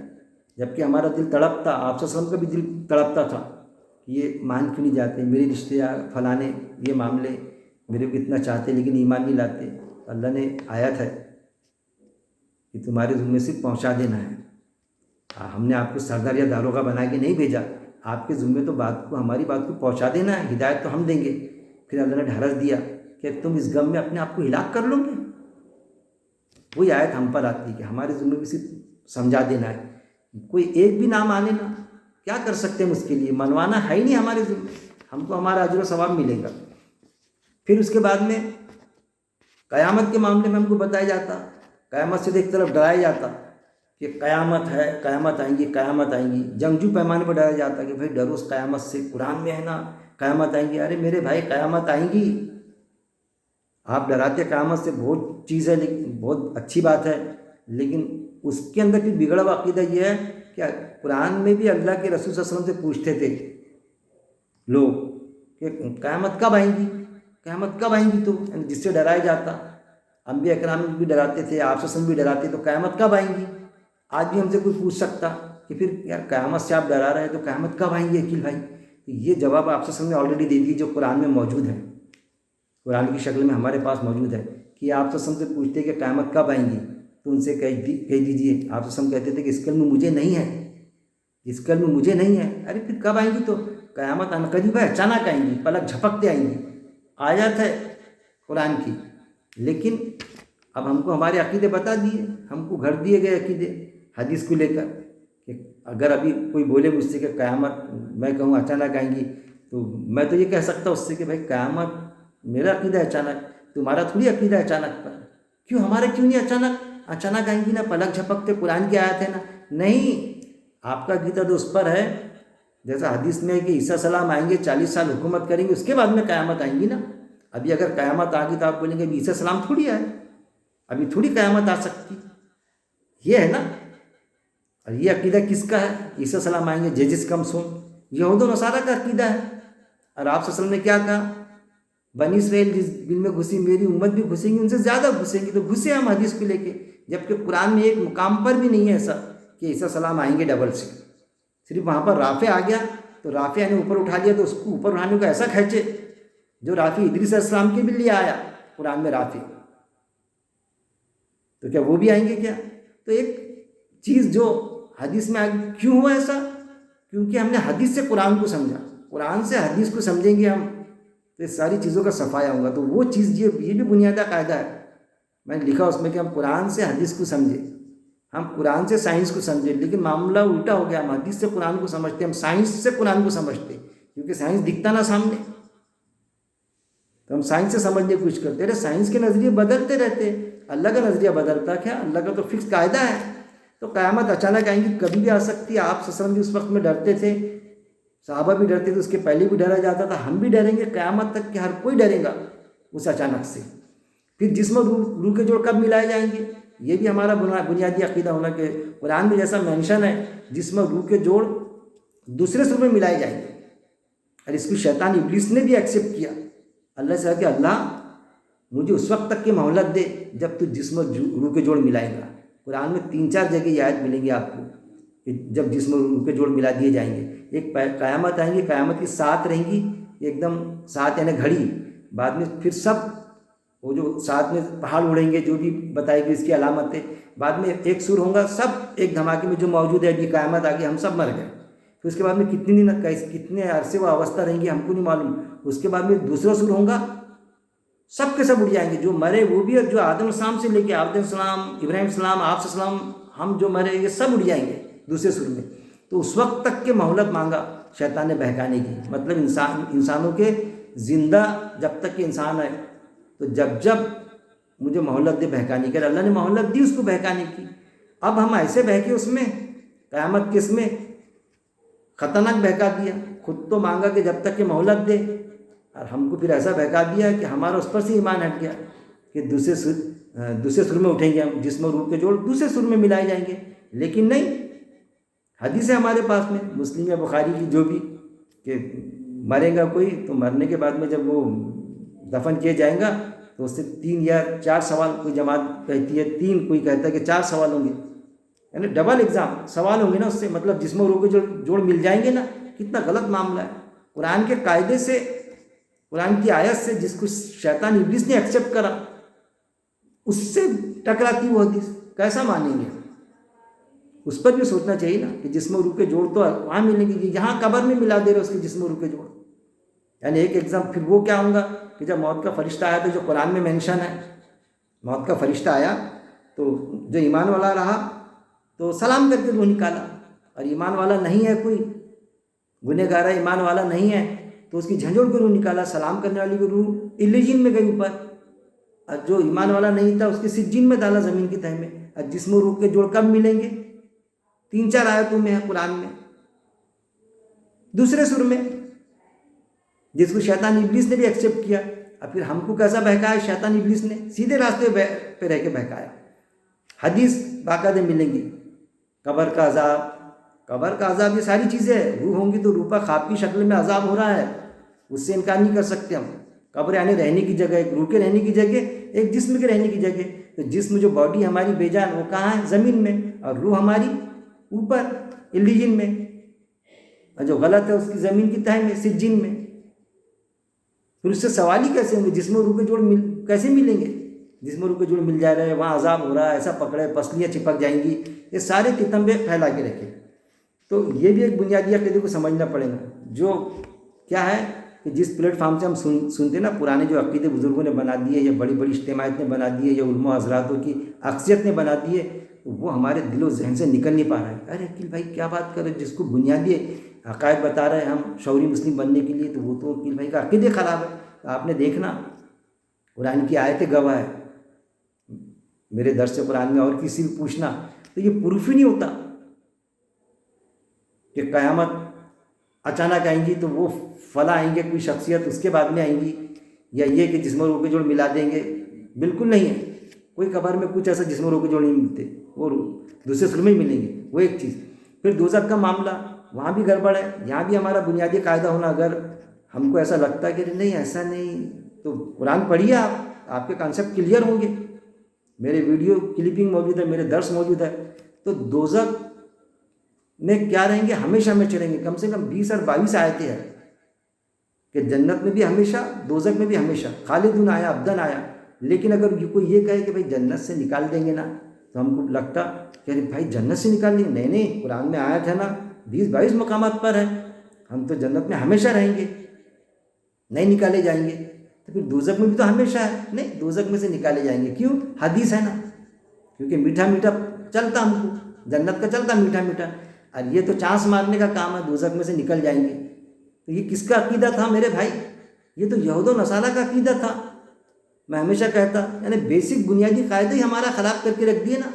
جبکہ ہمارا دل تڑپتا، آپ کا بھی دل تڑپتا تھا کہ یہ مان کیوں نہیں جاتے، میرے رشتے دار فلانے یہ معاملے میرے کو اتنا چاہتے لیکن ایمان نہیں لاتے. اللہ نے آیت ہے کہ تمہارے ذمے صرف پہنچا دینا ہے. ہم نے آپ کو سردار یا داروغہ بنا کے نہیں بھیجا. آپ کے ذمے تو ہماری بات کو پہنچا دینا ہے. ہدایت تو ہم دیں گے. پھر اللہ نے ڈھارس دیا کہ تم اس غم میں اپنے آپ کو ہلاک کر لو گے. وہی آیت ہم پر آتی ہے کہ ہمارے ذمے بھی صرف سمجھا دینا ہے. کوئی ایک بھی نہ مانے نا، کیا کر سکتے ہیں اس کے لیے؟ منوانا ہے ہی نہیں ہمارے ذمے. ہم کو ہمارا اجر و ثواب ملے گا. پھر اس کے بعد میں قیامت کے معاملے میں ہم کو بتایا جاتا، قیامت سے ایک طرف ڈرایا جاتا کہ قیامت ہے، قیامت آئیں گی، قیامت آئیں گی. جنگجو پیمانے پر ڈرایا جاتا کہ بھائی ڈرو اس قیامت سے، قرآن میں ہے نا قیامت آئیں گی. ارے میرے بھائی کہ آئیں گی، آپ ڈراتے قیامت سے، بہت چیز ہے، لیکن بہت اچھی بات ہے، لیکن اس کے اندر بھی بگڑا ہوا عقیدہ یہ ہے کہ قرآن میں بھی اللہ کے رسول صلی اللہ علیہ وسلم سے پوچھتے تھے لوگ کہ قیامت کب آئیں گی، قیامت کب آئیں گی. تو جس سے ڈرایا جاتا، انبیاء اکرام بھی ڈراتے تھے، آپ صلی اللہ علیہ وسلم بھی ڈراتے، تو قیامت کب آئیں گی. آج بھی ہم سے کوئی پوچھ سکتا کہ پھر یار قیامت سے آپ ڈرا رہے ہیں تو قیامت کب آئیں گی عقیل بھائی. یہ جواب آپ صلی اللہ علیہ وسلم نے آلریڈی دے دی جو قرآن میں موجود ہے، قرآن کی شکل میں ہمارے پاس موجود ہے. کہ آپ صلی اللہ علیہ وسلم سے پوچھتے کہ قیامت کب آئیں گی، تو ان سے کہہ دیجیے. آپ صلی اللہ علیہ وسلم کہتے تھے کہ اس علم میں مجھے نہیں ہے، اس علم میں مجھے نہیں ہے. ارے پھر کب آئیں گی؟ تو قیامت عنقریب ہے، اچانک آئیں گی، پلک جھپکتے آئیں گی. آیت ہے قرآن کی. لیکن اب ہم کو ہمارے عقیدے بتا دیے، ہم کو گھڑ دیے گئے عقیدے حدیث کو لے کر کہ اگر ابھی کوئی بولے مجھ سے کہ قیامت، میں کہوں اچانک آئیں گی، تو میں تو یہ کہہ سکتا اس سے کہ بھائی قیامت میرا عقیدہ ہے اچانک، تمہارا تھوڑی عقیدہ ہے اچانک پر. کیوں ہمارا کیوں نہیں اچانک آئیں گی نا، پلک جھپکتے قرآن کی آیت ہے نا. نہیں، آپ کا عقیدہ تو اس پر ہے جیسا حدیث میں ہے کہ عیسیٰ السلام آئیں گے، 40 سال حکومت کریں گے، اس کے بعد میں قیامت آئیں گی نا. ابھی اگر قیامت آ گئی تو آپ بولیں گے ابھی عیسیٰ السلام تھوڑی آئے، ابھی تھوڑی قیامت آ سکتی. یہ ہے نا. اور یہ عقیدہ کس کا ہے؟ عیسیٰ السلام آئیں گے، جیجس کم سون، یہود و نصارہ کا عقیدہ ہے. اور آپ صلی اللہ علیہ وسلم نے کیا کہا؟ بنی اسرائیل جس دل میں گھسی، میری امت بھی گھسیں گی، ان سے زیادہ گھسیں گی. تو گھسے ہم حدیث کو لے کے، جبکہ قرآن میں ایک مقام پر بھی نہیں ہے ایسا کہ عیسیٰ السلام آئیں گے ڈبل سے. صرف وہاں پر رافع آ گیا تو رافع نے اوپر اٹھا لیا، تو اس کو اوپر اٹھانے کو ایسا کھینچے جو رافع ادریس علیہ السلام کے بھی لیے آیا قرآن میں رافع. تو کیا وہ بھی آئیں گے کیا؟ تو ایک چیز جو حدیث میں آگے کیوں ہوا ایسا؟ کیونکہ ہم نے حدیث سے قرآن کو سمجھا. قرآن سے حدیث کو سمجھیں گے ہم تو اس ساری چیزوں کا صفایا ہوگا. تو وہ چیز یہ بھی بنیادی قاعدہ ہے. میں نے لکھا اس میں کہ ہم قرآن سے حدیث کو سمجھیں، ہم قرآن سے سائنس کو سمجھیں. لیکن معاملہ الٹا ہو گیا، ہم حدیث سے قرآن کو سمجھتے، ہم سائنس سے قرآن کو سمجھتے، کیونکہ سائنس دکھتا نہ سامنے، تو ہم سائنس سے سمجھنے کی کوشش کرتے رہے. سائنس کے نظریے بدلتے رہتے، اللہ کا نظریہ بدلتا کیا؟ اللہ کا تو فکس قاعدہ ہے. تو قیامت اچانک آئیں گی، کبھی بھی آ سکتی ہے. آپ صلی اللہ علیہ وسلم بھی اس وقت میں ڈرتے تھے، صحابہ بھی ڈرتے تھے، اس کے پہلے بھی ڈرا جاتا تھا. ہم بھی ڈریں گے قیامت تک کہ ہر کوئی ڈرے گا اس اچانک سے. پھر جسم اور روح کے جوڑ کب ملائے جائیں گے؟ یہ بھی ہمارا بنیادی عقیدہ ہونا کہ قرآن میں جیسا مینشن ہے جسم اور روح کے جوڑ دوسرے سر میں ملائے جائیں گے. اور اس کو شیطان ابلیس نے بھی ایکسیپٹ کیا. اللہ سے کہا کہ اللہ مجھے اس وقت تک کی مہلت دے جب تو جسم اور روح کے جوڑ ملائے گا. قرآن میں 3-4 جگہ یہ آیت ملیں گی آپ کو کہ جب جسم اور روح کے جوڑ ملا دیے جائیں گے. ایک قیامت آئیں گی، قیامت کی 7 رہیں گی، ایک دم 7 یعنی گھڑی. بعد میں پھر سب وہ جو 7 میں پہاڑ اڑیں گے، جو بھی بتائی گئی اس کی علامت ہے. بعد میں ایک سور ہوگا، سب ایک دھماکے میں جو موجود ہے. ابھی قیامت آ گئی، ہم سب مر گئے. پھر اس کے بعد میں کتنے عرصے وہ اوستھا رہیں گی ہم کو نہیں معلوم. اس کے بعد میں دوسرا سور ہوگا، سب کے سب اڑ جائیں گے. جو مرے وہ بھی، اور جو آدم السلام سے لے کے آدم السلام، ابراہیم السلام، آپ السلام، ہم جو مرے یہ سب اڑ جائیں گے دوسرے سور میں. تو اس وقت تک کے مہلت مانگا شیطان نے بہکانے کی. مطلب انسانوں کے زندہ جب تک کہ انسان ہے، تو جب مجھے مہلت دے بہکانے کی. اللہ نے مہلت دی اس کو بہکانے کی. اب ہم ایسے بہکے اس میں قیامت کے اس میں خطرناک بہکا دیا. خود تو مانگا کہ جب تک کہ مہلت دے، اور ہم کو پھر ایسا بہکا دیا کہ ہمارا اس پر سے ایمان ہٹ گیا کہ دوسرے سر میں اٹھیں گے ہم، جسم اور روح کے جوڑ دوسرے سر میں ملائے جائیں گے. لیکن نہیں، حدیث ہے ہمارے پاس میں مسلم یا بخاری کی جو بھی، کہ مرے گا کوئی تو مرنے کے بعد میں جب وہ دفن کیے جائیں گا تو اس سے 3 یا 4 سوال، کوئی جماعت کہتی ہے 3، کوئی کہتا ہے کہ 4 سوال ہوں گے، یعنی ڈبل ایگزام سوال ہوں گے نا اس سے، مطلب جسم و روح کے جوڑ مل جائیں گے نا. کتنا غلط معاملہ ہے. قرآن کے قاعدے سے، قرآن کی آیت سے جس کو شیطان ابلیس نے ایکسیپٹ کرا، اس سے ٹکراتی وہ حدیث کیسا مانیں گے؟ اس پر بھی سوچنا چاہیے نا کہ جسم و روح کے جوڑ تو وہاں ملیں گے، یہاں قبر میں ملا دے رہے اس کے جسم و روح کے جوڑ. یعنی ایک ایگزام پھر وہ کیا ہوں گا کہ جب موت کا فرشتہ آیا تو جو قرآن میں مینشن ہے، موت کا فرشتہ آیا تو جو ایمان والا رہا تو سلام کر کے روح نکالا، اور ایمان والا نہیں ہے، کوئی گنہگار ایمان والا نہیں ہے تو اس کی جھنجھوڑ کے روح نکالا. سلام کرنے والی کو روح علیین میں گئی اوپر، اور جو ایمان والا نہیں تھا اس کے سجین میں ڈالا زمین کی تہہ میں. اور جسم و روح کے جوڑ کب ملیں گے؟ 3-4 آیتوں میں ہے قرآن میں، دوسرے سر میں، جس کو شیطان ابلیس نے بھی ایکسیپٹ کیا. اور پھر ہم کو کیسا بہکایا شیطان ابلیس نے؟ سیدھے راستے پہ رہ کے بہکایا. حدیث باقاعدہ ملیں گی، قبر کا عذاب یہ ساری چیزیں ہیں. روح ہوں گی تو روح پر خواب کی شکل میں عذاب ہو رہا ہے، اس سے انکار نہیں کر سکتے ہم. قبر یعنی رہنے کی جگہ، ایک روح کے رہنے کی جگہ، ایک جسم کے رہنے کی جگہ. تو جسم جو باڈی ہماری بے جان وہ کہاں ہے؟ زمین میں، اور روح ہماری اوپر علیین میں، اور جو غلط ہے اس کی زمین کی تہہ میں، سجین میں. پھر اس سے سوال ہی کیسے ہوں گے؟ جسم و روح کے جوڑ کیسے ملیں گے؟ جسم و روح کے جوڑ مل جا رہے ہیں، وہاں عذاب ہو رہا ہے، ایسا پکڑے پسلیاں چپک جائیں گی، یہ سارے کتمبے پھیلا کے رکھے. تو یہ بھی ایک بنیادی عقیدے کو سمجھنا پڑے گا، جو کیا ہے کہ جس پلیٹ فارم سے ہم سنتے ہیں نا، پرانے جو عقیدے بزرگوں نے بنا دیے، یا بڑی بڑی اجتماعات نے بنا دیے، یا علماء حضراتوں کی اکثریت نے بنا دیے، وہ ہمارے دل و ذہن سے نکل نہیں پا رہا ہے. ارے عقیل بھائی کیا بات کر رہے، جس کو بنیادی عقائد بتا رہے ہیں ہم شعوری مسلم بننے کے لیے، تو وہ تو عقیل بھائی کا عقیدے خراب ہے. آپ نے دیکھنا قرآن کی آیتیں گواہ ہے. میرے درس قرآن میں اور کسی بھی پوچھنا تو یہ پروف ہی نہیں ہوتا کہ قیامت اچانک آئیں گی تو وہ فلاں آئیں گے، کوئی شخصیت اس کے بعد میں آئیں گی، یا یہ کہ جسم و روح کے جوڑ ملا دیں گے. بالکل نہیں ہے. کوئی قبر میں کچھ ایسا جسم و روح کے جوڑ نہیں ملتے، وہ دوسرے سر میں ہی ملیں گے. وہ ایک چیز. پھر دوزخ کا معاملہ، وہاں بھی گڑبڑ ہے. یہاں بھی ہمارا بنیادی قاعدہ ہونا، اگر ہم کو ایسا لگتا ہے کہ نہیں ایسا نہیں، تو قرآن پڑھیے، آپ کے کانسیپٹ کلیئر ہوں گے. میرے ویڈیو کلپنگ موجود ہے، میرے درس موجود ہے. تو دوزخ میں کیا رہیں گے؟ ہمیشہ ہمیشہ رہیں گے. کم سے کم 20 اور 22 آیتیں ہیں کہ جنت میں بھی ہمیشہ، دوزخ میں بھی ہمیشہ، خالدون آیا، ابدن آیا. لیکن اگر کوئی یہ کہے کہ بھائی جنت سے نکال دیں گے نا، تو ہم کو لگتا کہ ارے بھائی جنت سے نکال دیں گے. نہیں نہیں، قرآن میں آیت ہے نا، 20-22 مقامات پر ہے، ہم تو جنت میں ہمیشہ رہیں گے، نہیں نکالے جائیں گے. تو پھر دوزخ میں بھی تو ہمیشہ ہے. نہیں، دوزخ میں سے نکالے جائیں گے. کیوں؟ حدیث ہے نا، کیونکہ میٹھا میٹھا چلتا ہم کو، جنت کا چلتا میٹھا میٹھا. اور یہ تو چانس مارنے کا کام ہے، دوزخ میں سے نکل جائیں گے. تو یہ کس کا عقیدہ تھا میرے بھائی؟ یہ تو یہود و نصارہ کا عقیدہ تھا. میں ہمیشہ کہتا، یعنی بیسک بنیادی قاعدے ہی ہمارا خراب کر کے رکھ دیے نا،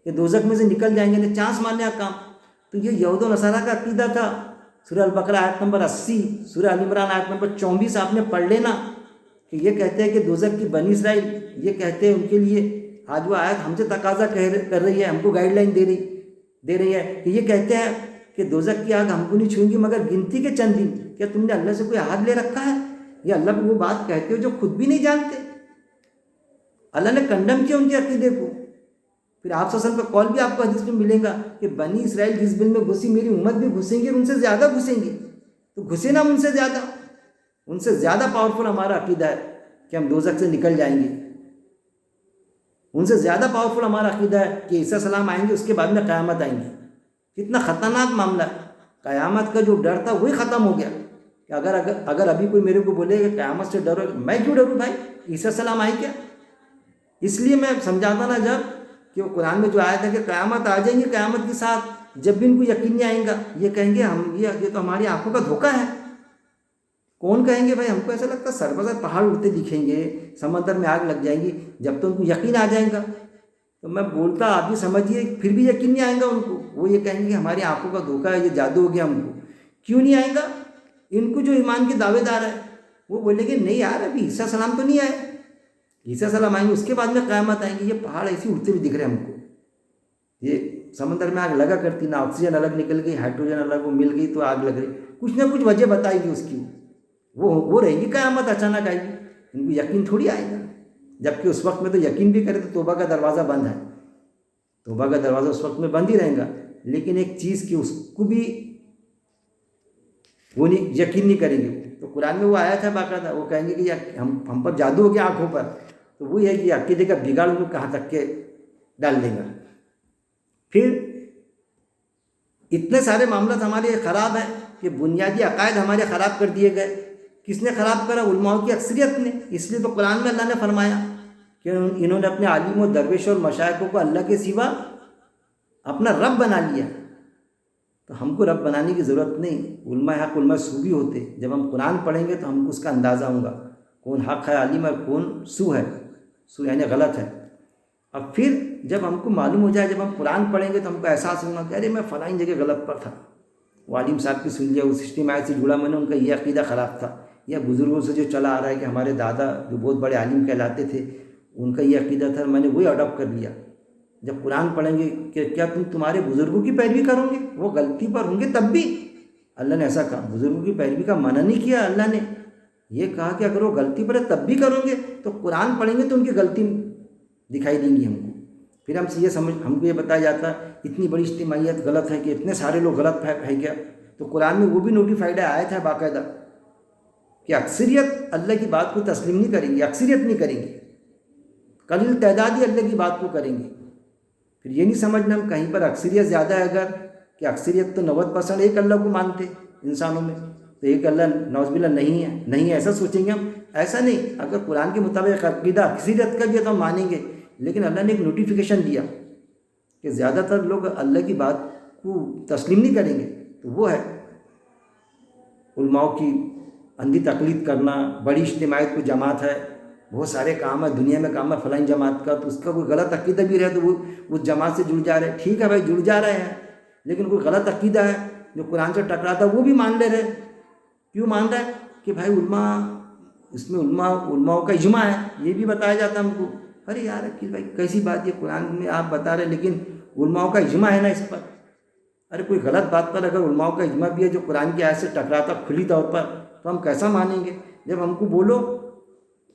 کہ دوزخ میں سے نکل جائیں گے، یعنی چانس مارنے کا کام. تو یہ یہود و نصارہ کا عقیدہ تھا. سورہ البقرہ آیت نمبر 80، سورہ آل عمران آیت نمبر 24 آپ نے پڑھ لینا، کہ یہ کہتے ہیں کہ دوزخ کی بنی اسرائیل، یہ کہتے ہیں ان کے لیے، آج وہ آیت ہم سے تقاضا کر رہی ہے، ہم کو گائیڈ لائن دے رہی ہے، کہ یہ کہتے ہیں کہ دوزخ کی آگ ہم کو نہیں چھوئیں گی مگر گنتی کے چند دن. کیا تم نے اللہ سے کوئی عہد لے رکھا ہے؟ یہ اللہ کو وہ بات کہتے ہو جو خود بھی نہیں جانتے. اللہ نے کنڈم کیا ان کے عقیدے کو. پھر آپ صلی اللہ علیہ وسلم کا قول بھی آپ کو حدیث میں ملے گا کہ بنی اسرائیل جس بل میں گھسی، میری امت بھی گھسیں گے، ان سے زیادہ گھسیں گے. تو گھسے نا ان سے زیادہ، ان سے زیادہ پاورفل ہمارا عقیدہ ہے کہ ہم دوزخ سے نکل جائیں گے. ان سے زیادہ پاورفل ہمارا عقیدہ ہے کہ عیسیٰ السلام آئیں گے، اس کے بعد میں قیامت آئیں گی. کتنا خطرناک معاملہ ہے. قیامت کا جو ڈر تھا وہی ختم ہو گیا. کہ اگر ابھی کوئی میرے کو بولے کہ قیامت سے ڈرو، میں کیوں ڈروں بھائی؟ عیسیٰ السلام آئے کیا؟ اس لیے میں سمجھاتا نا جب کہ وہ قرآن میں جو آیا تھا کہ قیامت آ جائیں گی، قیامت کے ساتھ جب بھی ان کو یقین نہیں آئے گا، یہ کہیں گے یہ تو ہماری آنکھوں کا دھوکہ ہے. کون کہیں گے بھائی؟ ہم کو ایسا لگتا ہے سربزر پہاڑ اڑتے دکھیں گے، سمندر میں آگ لگ جائیں گی، جب تو ان کو یقین آ جائے گا. تو میں بولتا آپ بھی سمجھیے، پھر بھی یقین نہیں آئے گا ان کو. وہ یہ کہیں گے ہماری آنکھوں کا دھوکہ ہے، یہ جادو ہو گیا ہم کو. کیوں نہیں آئے گا؟ ان کو جو ایمان کے دعوے دار ہے وہ بولے کہ نہیں یار ابھی عیسیٰ السلام تو نہیں آئے، عیسیٰ السلام آئیں گے اس کے بعد میں قیامت آئیں گی، یہ پہاڑ ایسے اٹھتے ہوئے دکھ رہے ہیں ہم کو، یہ سمندر میں آگ لگا کرتی نا، آکسیجن الگ نکل گئی، ہائیڈروجن الگ وہ مل گئی تو آگ لگ رہی، کچھ نہ کچھ وجہ بتائے گی اس کی، وہ رہے گی قیامت اچانک آئے گی، ان کو یقین تھوڑی آئے گا، جبکہ اس وقت میں تو یقین بھی کرے تو توبہ کا دروازہ بند ہے، توبہ کا دروازہ اس وقت میں بند ہی رہے گا، لیکن ایک چیز کی اس کو بھی وہ نہیں یقین نہیں کریں گے، تو قرآن میں وہ آیا تھا باقاعدہ، وہ کہیں گے کہ ہم پر جادو ہو گیا آنکھوں پر، تو وہ ہے کہ عقیدے کا بگاڑ ان کو کہاں تک کے ڈال دے گا۔ پھر اتنے سارے معاملات ہمارے خراب ہیں کہ بنیادی عقائد ہمارے خراب کر دیے گئے، کس نے خراب کرا؟ علماء کی اکثریت نے، اس لیے تو قرآن میں اللہ نے فرمایا کہ انہوں نے اپنے عالم و درویش اور مشائخوں کو اللہ کے سوا اپنا رب بنا لیا، تو ہم کو رب بنانے کی ضرورت نہیں، علماء حق علماء سو بھی ہوتے، جب ہم قرآن پڑھیں گے تو ہم کو اس کا اندازہ ہوگا کون حق ہے عالم ہے کون سو ہے، سو یعنی غلط ہے۔ اب پھر جب ہم کو معلوم ہو جائے، جب ہم قرآن پڑھیں گے تو ہم کو احساس ہوگا کہ ارے میں فلاں جگہ غلط پر تھا، وہ عالم صاحب کی سن لیا، اس اجتماع سے جڑا میں نے، ان کا یہ عقیدہ خراب تھا، یا بزرگوں سے جو چلا آ رہا ہے کہ ہمارے دادا جو بہت بڑے عالم کہلاتے تھے ان کا یہ عقیدہ تھا، میں نے وہی اڈاپٹ کر لیا۔ جب قرآن پڑھیں گے کہ کیا تم تمہارے بزرگوں کی پیروی کرو گے؟ وہ غلطی پر ہوں گے تب بھی، اللہ نے ایسا کہا، بزرگوں کی پیروی کا منع نہیں کیا، اللہ نے یہ کہا کہ اگر وہ غلطی پر ہے تب بھی کرو گے، تو قرآن پڑھیں گے تو ان کی غلطی دکھائی دیں گی ہم کو، پھر ہم سے یہ ہم کو یہ بتایا جاتا اتنی بڑی اجتماعیت غلط ہے کہ اتنے سارے لوگ غلط ہے کیا، تو قرآن میں وہ بھی نوٹیفائڈ ہے، آیت ہے باقاعدہ کہ اکثریت اللہ کی بات کو تسلیم نہیں کریں گی، اکثریت نہیں کریں گی، قلیل تعداد ہی اللہ کی بات کو کریں گے۔ پھر یہ نہیں سمجھنا ہم کہیں پر اکثریت زیادہ ہے، اگر کہ اکثریت تو 90% ایک اللہ کو مانتے انسانوں میں، تو ایک اللہ نعوذ باللہ نہیں ہے ایسا سوچیں گے ہم، ایسا نہیں، اگر قرآن کے مطابق عقیدہ اکثریت کا بھی ہے تو ہم مانیں گے، لیکن اللہ نے ایک نوٹیفیکیشن دیا کہ زیادہ تر لوگ اللہ کی بات کو تسلیم نہیں کریں گے، تو وہ ہے علماء کی اندھی تقلید کرنا، بڑی اجتماعیت کو جماعت ہے، بہت سارے کام ہے دنیا میں، کام ہے فلاں جماعت کا، تو اس کا کوئی غلط عقیدہ بھی رہے تو وہ اس جماعت سے جڑ جا رہے، ٹھیک ہے بھائی جڑ جا رہے ہیں، لیکن کوئی غلط عقیدہ ہے جو قرآن سے ٹکراتا ہے وہ بھی مان لے رہے، کیوں مان رہا ہے؟ کہ بھائی علماء، اس میں علماء کا اجماع ہے، یہ بھی بتایا جاتا ہے ہم کو، ارے یار عقیل بھائی کیسی بات، یہ قرآن میں آپ بتا رہے لیکن علماء کا اجماع ہے نا اس پر، ارے کوئی غلط بات پر اگر علماء کا اجماع بھی ہے جو قرآن کی آیت سے ٹکراتا کھلی طور پر، تو ہم کیسا مانیں گے؟ جب ہم کو بولو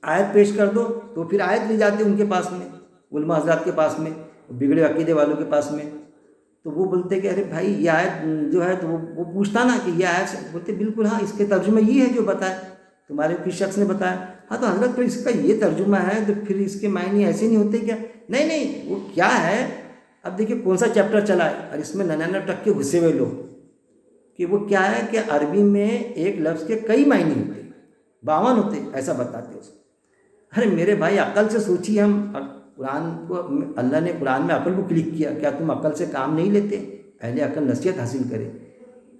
آیت پیش کر دو تو پھر آیت لے جاتے ان کے پاس میں، علماء حضرات کے پاس میں، بگڑے عقیدے والوں کے پاس میں، تو وہ بولتے کہ ارے بھائی یہ آیت جو ہے، تو وہ پوچھتا نا کہ یہ آیت، بولتے بالکل ہاں اس کے ترجمہ یہ ہے جو بتائے تمہارے کس شخص نے بتایا، ہاں تو حضرت پھر اس کا یہ ترجمہ ہے تو پھر اس کے معنی ایسے نہیں ہوتے کیا؟ نہیں وہ کیا ہے، اب دیکھیے کون سا چیپٹر چلا ہے، اور اس میں 99% گھسے ہوئے لوگ کہ وہ کیا ہے کہ عربی میں ایک لفظ کے کئی معنی ہوتے، 52 ہوتے، ایسا بتاتے اس کو۔ ارے میرے بھائی عقل سے سوچیے، ہم قرآن کو، اللہ نے قرآن میں عقل کو کلک کیا، کیا تم عقل سے کام نہیں لیتے؟ اہل عقل نصیحت حاصل کرے،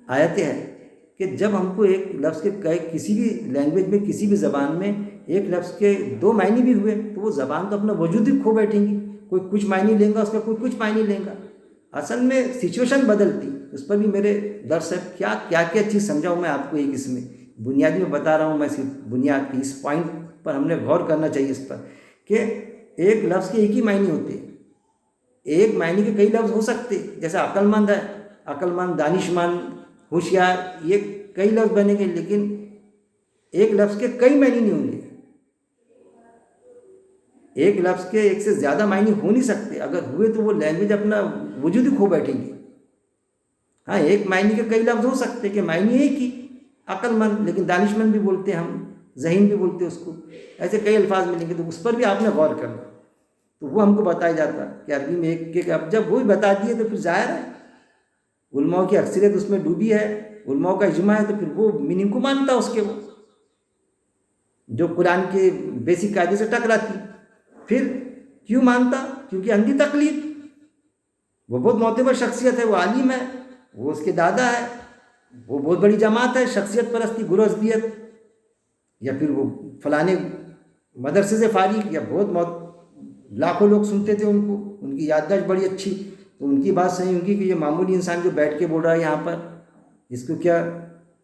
آیتیں ہیں کہ جب ہم کو ایک لفظ کے کسی بھی لینگویج میں کسی بھی زبان میں ایک لفظ کے 2 معنی بھی ہوئے تو وہ زبان تو اپنا وجود ہی کھو بیٹھیں گی، کوئی کچھ معنی لیں گا اس کا، کوئی کچھ معنی لیں گا، اصل میں سچویشن بدلتی، اس پر بھی میرے درس ہے، کیا چیز سمجھاؤں میں آپ کو، ایک اس میں بنیادی میں بتا رہا ہوں میں، صرف بنیاد کی اس پوائنٹ پر ہم نے غور کرنا چاہیے اس پر کہ ایک لفظ کے ایک ہی معنی ہوتے، ایک معنی کے کئی لفظ ہو سکتے، جیسے عقل مند ہے، عقل مند، دانش مند، ہوشیار، یہ کئی لفظ بنیں گے، لیکن ایک لفظ کے کئی معنی نہیں ہوں گے، ایک لفظ کے ایک سے زیادہ معنی ہو نہیں سکتے، اگر ہوئے تو وہ لینگویج اپنا وجود ہی کھو بیٹھیں گے۔ ہاں ایک معنی کے کئی لفظ ہو سکتے کہ معنی ایک ہی، عقل مند، لیکن دانش مند بھی بولتے ہیں ہم، ذہین بھی بولتے اس کو، ایسے کئی الفاظ ملیں گے، تو اس پر بھی آپ نے غور کرنا، تو وہ ہم کو بتایا جاتا کہ عربی میں ایک کے، اب جب وہی بتا دیے تو پھر ظاہر ہے علماء کی اکثریت اس میں ڈوبی ہے، علماء کا اجماع ہے، تو پھر وہ میننگ کو مانتا اس کے، وہ جو قرآن کے بیسک قاعدے سے ٹکراتی، پھر کیوں مانتا؟ کیونکہ اندھی تقلید، وہ بہت معتبر شخصیت ہے، وہ عالم ہے، وہ اس کے دادا ہے، وہ بہت بڑی جماعت ہے، شخصیت پرستی، گرو حزبیت، یا پھر وہ فلانے مدرسے سے فارغ، یا بہت لاکھوں لوگ سنتے تھے ان کو، ان کی یادداشت بڑی اچھی، تو ان کی بات صحیح، ان کی کہ یہ معمولی انسان جو بیٹھ کے بول رہا ہے یہاں پر، اس کو کیا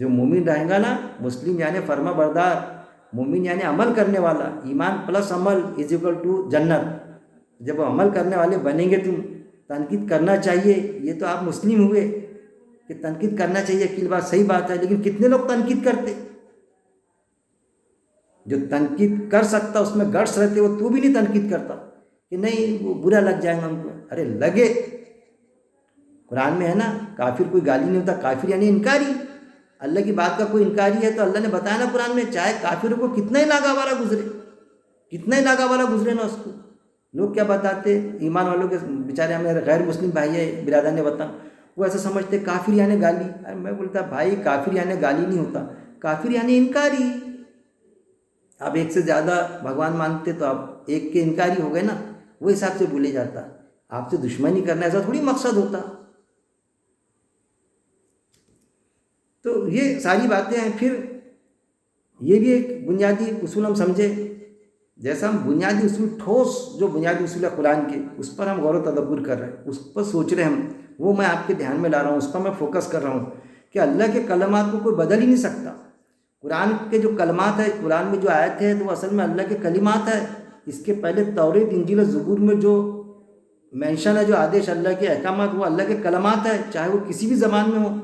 جو مومن رہے گا نا، مسلم یعنی فرما بردار، مومن یعنی عمل کرنے والا، ایمان پلس عمل از اکول ٹو جنت. جب وہ عمل کرنے والے بنیں گے تم، تنقید کرنا چاہیے، یہ تو آپ مسلم ہوئے کہ تنقید کرنا چاہیے، کی بات صحیح بات ہے، لیکن کتنے لوگ تنقید کرتے؟ جو تنقید کر سکتا اس میں گٹس رہتے، وہ تو بھی نہیں تنقید کرتا کہ نہیں وہ برا لگ جائے گا ہم کو. ارے لگے، قرآن میں ہے نا، کافر کوئی گالی نہیں ہوتا، کافر یعنی انکاری. اللہ کی بات کا کوئی انکاری ہے تو اللہ نے بتایا نا قرآن میں، چاہے کافروں کو کتنا ہی لاگا والا گزرے، کتنا ہی لاگا والا گزرے نا اس کو. لوگ کیا بتاتے، ایمان والوں کے بیچارے ہمیں غیر مسلم بھائی ہے، برادران وطن، وہ ایسا سمجھتے کافر یعنی گالی. ارے میں بولتا بھائی کافر یعنی گالی نہیں ہوتا، کافر یعنی انکاری. آپ ایک سے زیادہ بھگوان مانتے تو آپ ایک کے انکاری ہو گئے نا، وہ حساب سے بولے جاتا. آپ سے دشمنی کرنا ایسا تھوڑی مقصد ہوتا. تو یہ ساری باتیں ہیں. پھر یہ بھی ایک بنیادی اصول ہم سمجھے، جیسا ہم بنیادی اصول، ٹھوس جو بنیادی اصول ہے قرآن کے، اس پر ہم غور و تدبر کر رہے ہیں، اس پر سوچ رہے ہیں ہم، وہ میں آپ کے دھیان میں لا رہا ہوں، اس پر میں فوکس کر رہا ہوں کہ اللہ کے کلمات کو کوئی بدل ہی نہیں سکتا. قرآن کے جو کلمات ہے، قرآن میں جو آیتیں ہیں، تو وہ اصل میں اللہ کے کلمات ہے. اس کے پہلے توریت، انجیل اور زبور میں جو مینشن ہے، جو آدیش، اللہ کے احکامات، وہ اللہ کے کلمات ہے، چاہے وہ کسی بھی زبان میں ہو.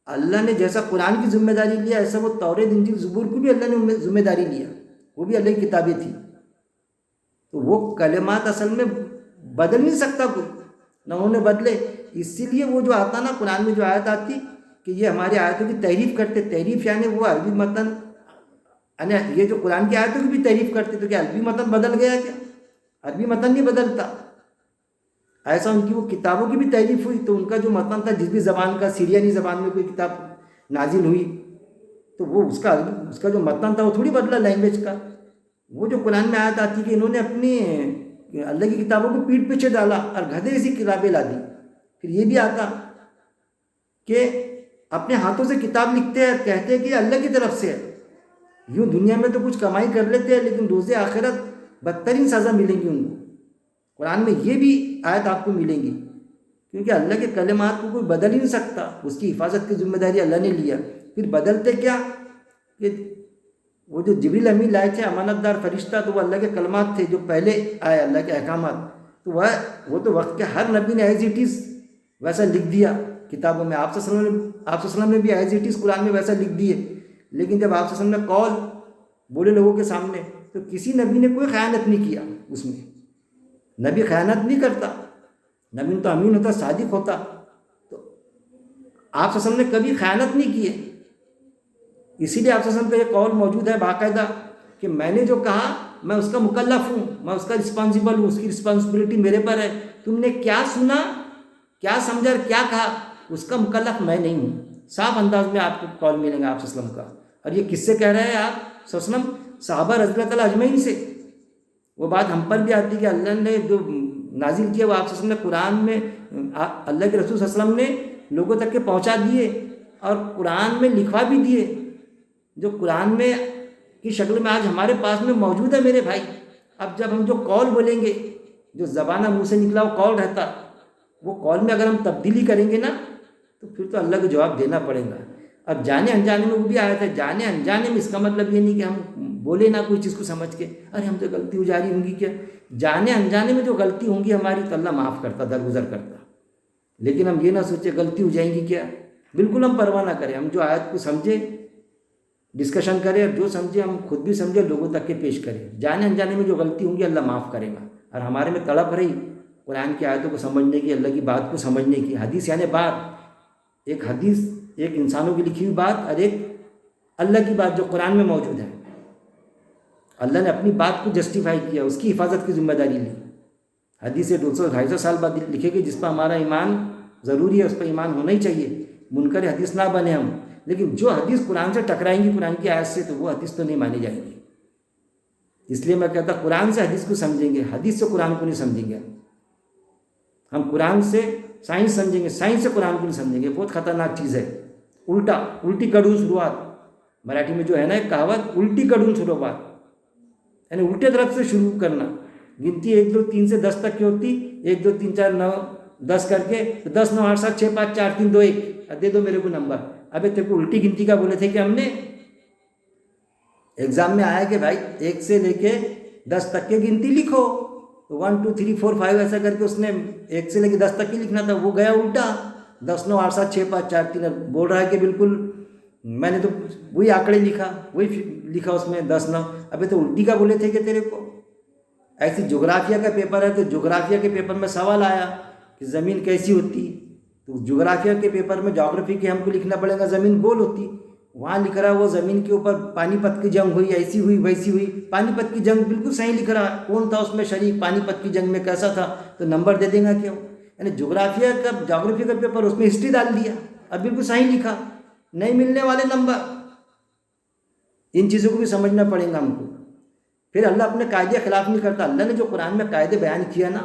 اللہ نے جیسا قرآن کی ذمہ داری لیا، ایسا وہ توریت، انجیل، زبور کو بھی اللہ نے ذمہ داری لیا، وہ بھی اللہ کی کتابیں تھی. تو وہ کلمات اصل میں بدل نہیں سکتا کوئی، نہ انہوں نے بدلے. اسی لیے وہ جو آتا نا قرآن میں جو آیت آتی کہ یہ ہماری آیتوں کی تحریف کرتے، تحریف یعنی وہ عربی متن، یعنی یہ جو قرآن کی آیتوں کی بھی تحریف کرتے، تو کیا عربی متن بدل گیا کیا؟ عربی متن نہیں بدلتا. ایسا ان کی وہ کتابوں کی بھی تحریف ہوئی، تو ان کا جو متن تھا، جس بھی زبان کا، سیرینی زبان میں کوئی کتاب نازل ہوئی، تو وہ اس کا جو متن تھا وہ تھوڑی بدلا لینگویج کا. وہ جو قرآن میں آیت آتی کہ انہوں نے اپنی اللہ کی کتابوں کو پیٹھ پیچھے ڈالا اور گدھے جیسی کتابیں لا دی. پھر یہ بھی آتا کہ اپنے ہاتھوں سے کتاب لکھتے ہیں، کہتے ہیں کہ اللہ کی طرف سے ہے. یوں دنیا میں تو کچھ کمائی کر لیتے ہیں، لیکن روز آخرت بدترین سزا ملے گی ان کو. قرآن میں یہ بھی آیت آپ کو ملیں گی، کیونکہ اللہ کے کلمات کو کوئی بدل ہی نہیں سکتا، اس کی حفاظت کی ذمہ داری اللہ نے لیا. پھر بدلتے کیا کہ وہ جو جبریل امین لائے تھے، امانت دار فرشتہ، تو وہ اللہ کے کلمات تھے جو پہلے آئے، اللہ کے احکامات. تو وہ تو وقت کے ہر نبی نے ایز اٹ از ویسا لکھ دیا کتابوں میں. آپ صلی اللہ علیہ وسلم نے بھی ایز اٹ از قرآن میں ویسا لکھ دیے. لیکن جب آپ صلی اللہ علیہ وسلم نے قول بولے لوگوں کے سامنے، تو کسی نبی نے کوئی خیانت نہیں کیا. اس میں نبی خیانت نہیں کرتا، نبی تو امین ہوتا، صادق ہوتا. تو آپ صلی اللہ علیہ وسلم نے کبھی خیانت نہیں کی ہے. اسی لیے آپ صلی اللہ علیہ وسلم کا یہ قول موجود ہے باقاعدہ کہ میں نے جو کہا میں اس کا مکلف ہوں، میں اس کا رسپانسیبل ہوں، اس کی رسپانسبلٹی میرے پر ہے. تم نے کیا سنا، کیا سمجھا اور کیا کہا، اس کا مکلف میں نہیں ہوں. صاف انداز میں آپ کو قول ملیں گا آپ صلی اللہ علیہ وسلم کا. اور یہ کس سے کہہ رہے ہیں آپ صلی اللہ علیہ وسلم؟ صحابہ رضی اللہ تعالیٰ اجمعین سے. وہ بات ہم پر بھی آتی کہ اللہ نے جو نازل کیا وہ آپ صلی اللہ علیہ وسلم نے قرآن میں، اللہ کے رسول صلی اللہ علیہ وسلم نے لوگوں تک کے پہنچا دیے اور قرآن میں لکھوا بھی دیے، جو قرآن میں کی شکل میں آج ہمارے پاس میں موجود ہے میرے بھائی. اب جب ہم جو قول بولیں گے، جو زبانہ منہ سے نکلا وہ قول رہتا، وہ قول میں اگر ہم تبدیلی کریں گے نا، تو پھر تو اللہ کو جواب دینا پڑے گا. اب جانے انجانے میں وہ بھی آیا تھا، جانے انجانے میں اس کا مطلب یہ نہیں کہ ہم بولے نہ کوئی چیز کو سمجھ کے، ارے ہم سے غلطی ہو جا رہی ہوں گی کیا. جانے انجانے میں جو غلطی ہوں گی ہماری، تو اللہ معاف کرتا، درگزر کرتا. لیکن ہم یہ نہ سوچے غلطی ہو جائیں گی کیا، بالکل ہم پرواہ نہ کریں. ہم جو آیت کو سمجھے ڈسکشن کریں، اور جو سمجھے ہم خود بھی سمجھے لوگوں تک کے پیش کریں. جانے انجانے میں جو غلطی ہوں گی اللہ معاف کرے گا. اور ہمارے میں تڑپ رہی قرآن کی آیتوں کو سمجھنے کی، اللہ کی بات کو سمجھنے کی. حدیث یعنی بات، ایک حدیث ایک انسانوں کی لکھی ہوئی بات، اور ایک اللہ کی بات جو قرآن میں موجود ہے. اللہ نے اپنی بات کو جسٹیفائی کیا، اس کی حفاظت کی ذمہ داری لی. حدیث 200-250 سال بعد لکھے گی، جس پر ہمارا ایمان ضروری ہے، اس پر ایمان ہونا ہی چاہیے. منکر حدیث نہ بنے ہم. لیکن جو حدیث قرآن سے ٹکرائیں گی، قرآن کی آیت سے، تو وہ حدیث تو نہیں مانی جائے گی. اس لیے میں کہتا قرآن سے حدیث کو سمجھیں گے، حدیث سے قرآن کو نہیں سمجھیں گے. ہم قرآن سے سائنس سمجھیں گے، سائنس سے قرآن کو نہیں سمجھیں گے. بہت خطرناک چیز ہے. الٹی کڑون شروعات، مراٹھی میں جو ہے نا ایک کہاوت، الٹی کڑون شروعات، یعنی الٹے طرف سے شروع کرنا. گنتی 1 2 3 سے 10 تک کی ہوتی، 1 2 3 4 9 10 کر کے 10 9 8 7 6 5 4 3 2 1 دے دو میرے کو نمبر. ابے تیرے کو الٹی گنتی کا بولے تھے کہ ہم نے؟ ایگزام میں آیا کہ بھائی 1 سے لے کے 10 تک کی گنتی لکھو، تو 1 2 3 4 5 ایسا کر کے اس نے 1 سے لے کے 10 تک کی لکھنا تھا، وہ گیا الٹا 10 9 8 7 6 5 4 3 بول رہا ہے کہ بالکل میں نے تو وہی آنکڑے لکھا، وہی لکھا اس میں 10 9۔ ابھی تو الٹی کا بولے تھے کہ تیرے کو؟ ایسی جغرافیہ کا پیپر ہے تو جغرافیہ کے پیپر میں سوال آیا کہ زمین کیسی ہوتی، تو جغرافیہ کے پیپر میں جغرافی کے ہم کو لکھنا پڑے گا زمین گول ہوتی، وہاں لکھ رہا ہے وہ زمین کے اوپر پانی پت کی جنگ ہوئی، ایسی ہوئی ویسی ہوئی، پانی پت کی جنگ بالکل صحیح لکھ رہا ہے، کون تھا اس میں شریک، پانی پت کی جنگ میں کیسا تھا، تو نمبر دے دیں گا کیوں؟ یعنی جغرافیہ کا جغرافی کا پیپر اس میں ہسٹری ڈال دیا، اب بالکل صحیح لکھا، نہیں ملنے والے نمبر۔ ان چیزوں کو بھی سمجھنا پڑے گا ہم کو۔ پھر اللہ اپنے قاعدے خلاف نہیں کرتا، اللہ نے جو قرآن میں قاعدے بیان کیا نا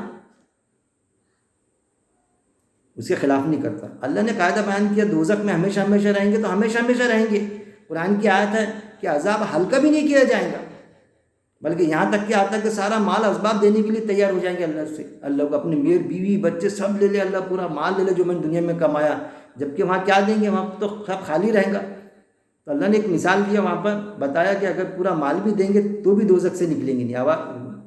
اس کے خلاف نہیں کرتا۔ اللہ نے قاعدہ بیان کیا دوزخ میں ہمیشہ ہمیشہ رہیں گے تو ہمیشہ ہمیشہ رہیں گے، قرآن کی آیت ہے کہ عذاب ہلکا بھی نہیں کیا جائے گا، بلکہ یہاں تک کہ آتا ہے کہ سارا مال اسباب دینے کے لیے تیار ہو جائیں گے اللہ سے، اللہ کو اپنے میر بیوی بچے سب لے لے، اللہ پورا مال لے لے جو میں نے دنیا میں کمایا، جبکہ وہاں کیا دیں گے، وہاں تو سب خالی رہے گا۔ تو اللہ نے ایک مثال دیا وہاں پر، بتایا کہ اگر پورا مال بھی دیں گے تو بھی دوزخ سے نکلیں گے نہیں،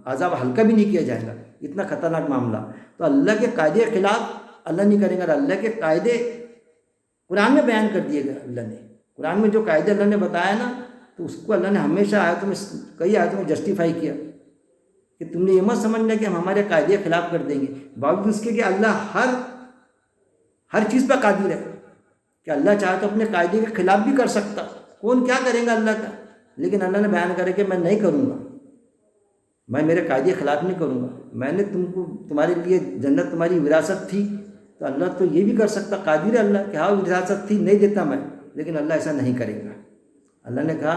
عذاب ہلکا بھی نہیں کیا جائے گا، اتنا خطرناک معاملہ۔ تو اللہ کے قاعدے کے خلاف اللہ نہیں کرے گا، اللہ کے قاعدے قرآن میں بیان کر دیے گا۔ اللہ نے قرآن میں جو قاعدے اللہ نے بتایا نا تو اس کو اللہ نے ہمیشہ آیتوں میں کئی آیتوں میں جسٹیفائی کیا کہ تم نے یہ مت سمجھنا کہ ہم ہمارے قاعدے کے خلاف کر دیں گے، باوجود اس کے کہ اللہ ہر چیز پہ قادر ہے، کہ اللہ چاہے تو اپنے قاعدے کے خلاف بھی کر سکتا، کون کیا کرے گا اللہ کا، لیکن اللہ نے بیان کرے کہ میں نہیں کروں گا، میں میرے قاعدے کے خلاف نہیں کروں گا، میں نے تمہارے لیے جنت تمہاری وراثت تھی، تو اللہ تو یہ بھی کر سکتا، قادر ہے اللہ کہ ہاں وراثت تھی نہیں دیتا میں، لیکن اللہ ایسا نہیں کرے گا۔ اللہ نے کہا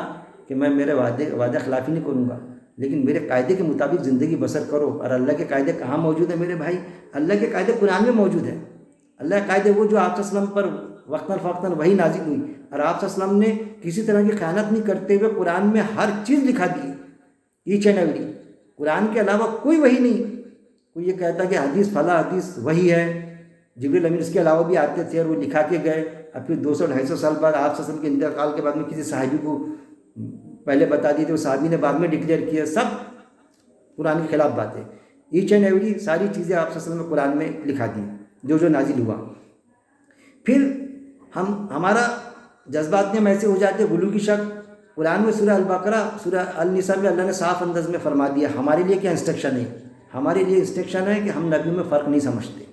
کہ میں میرے وعدہ خلافی نہیں کروں گا، لیکن میرے قاعدے کے مطابق زندگی بسر کرو۔ اور اللہ کے قاعدے کہاں موجود ہے میرے بھائی؟ اللہ کے قاعدے قرآن میں موجود ہے۔ اللہ کے قاعدے وہ جو آپ صلی اللہ علیہ وسلم پر وقتاً فوقتاً وہی نازل ہوئی، اور آپ صلی اللہ علیہ وسلم نے کسی طرح کی خیانت نہیں کرتے ہوئے قرآن میں ہر چیز لکھا دی، ایچ اینڈ ایوری۔ قرآن کے علاوہ کوئی وہی نہیں، کوئی یہ کہتا کہ حدیث فلاں حدیث وہی ہے، جبریل امین اس کے علاوہ بھی آتے تھے اور وہ لکھا کے گئے، اب پھر 200-250 سال بعد آپ صلی اللہ علیہ وسلم کے انتقال کے بعد میں کسی صحابی کو پہلے بتا دی تھی، وہ صحابی نے بعد میں ڈکلیئر کیا، سب قرآن کے خلاف باتیں، ایچ اینڈ ایوری ساری چیزیں آپ صلی اللہ علیہ وسلم نے قرآن میں لکھا دی جو نازل ہوا۔ پھر ہمارا جذبات میں ہم ایسے ہو جاتے غلو کی شک۔ قرآن میں سورہ البقرہ سورہ النساء میں اللہ نے صاف انداز میں فرما دیا ہمارے لیے کیا انسٹرکشن ہے، ہمارے لیے انسٹرکشن ہے کہ ہم نبیوں میں فرق نہیں سمجھتے،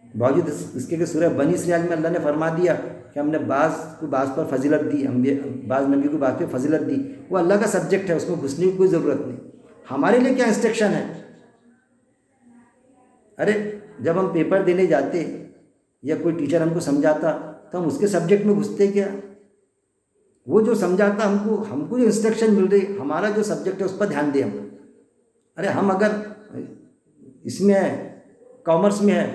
باوجود اس کے کہ سورہ بنی اسرائیل میں اللہ نے فرما دیا کہ ہم نے بعض کو بعض پر فضیلت دی، بعض نبی کو بعض پہ فضیلت دی، وہ اللہ کا سبجیکٹ ہے، اس میں گھسنے کی کوئی ضرورت نہیں۔ ہمارے لیے کیا انسٹرکشن ہے؟ ارے جب ہم پیپر دینے جاتے یا کوئی ٹیچر ہم کو سمجھاتا تو ہم اس کے سبجیکٹ میں گھستے کیا؟ وہ جو سمجھاتا ہم کو جو انسٹرکشن مل رہی، ہمارا جو سبجیکٹ ہے اس پر دھیان دیں ہم۔ ارے ہم اگر اس میں ہے کامرس میں ہے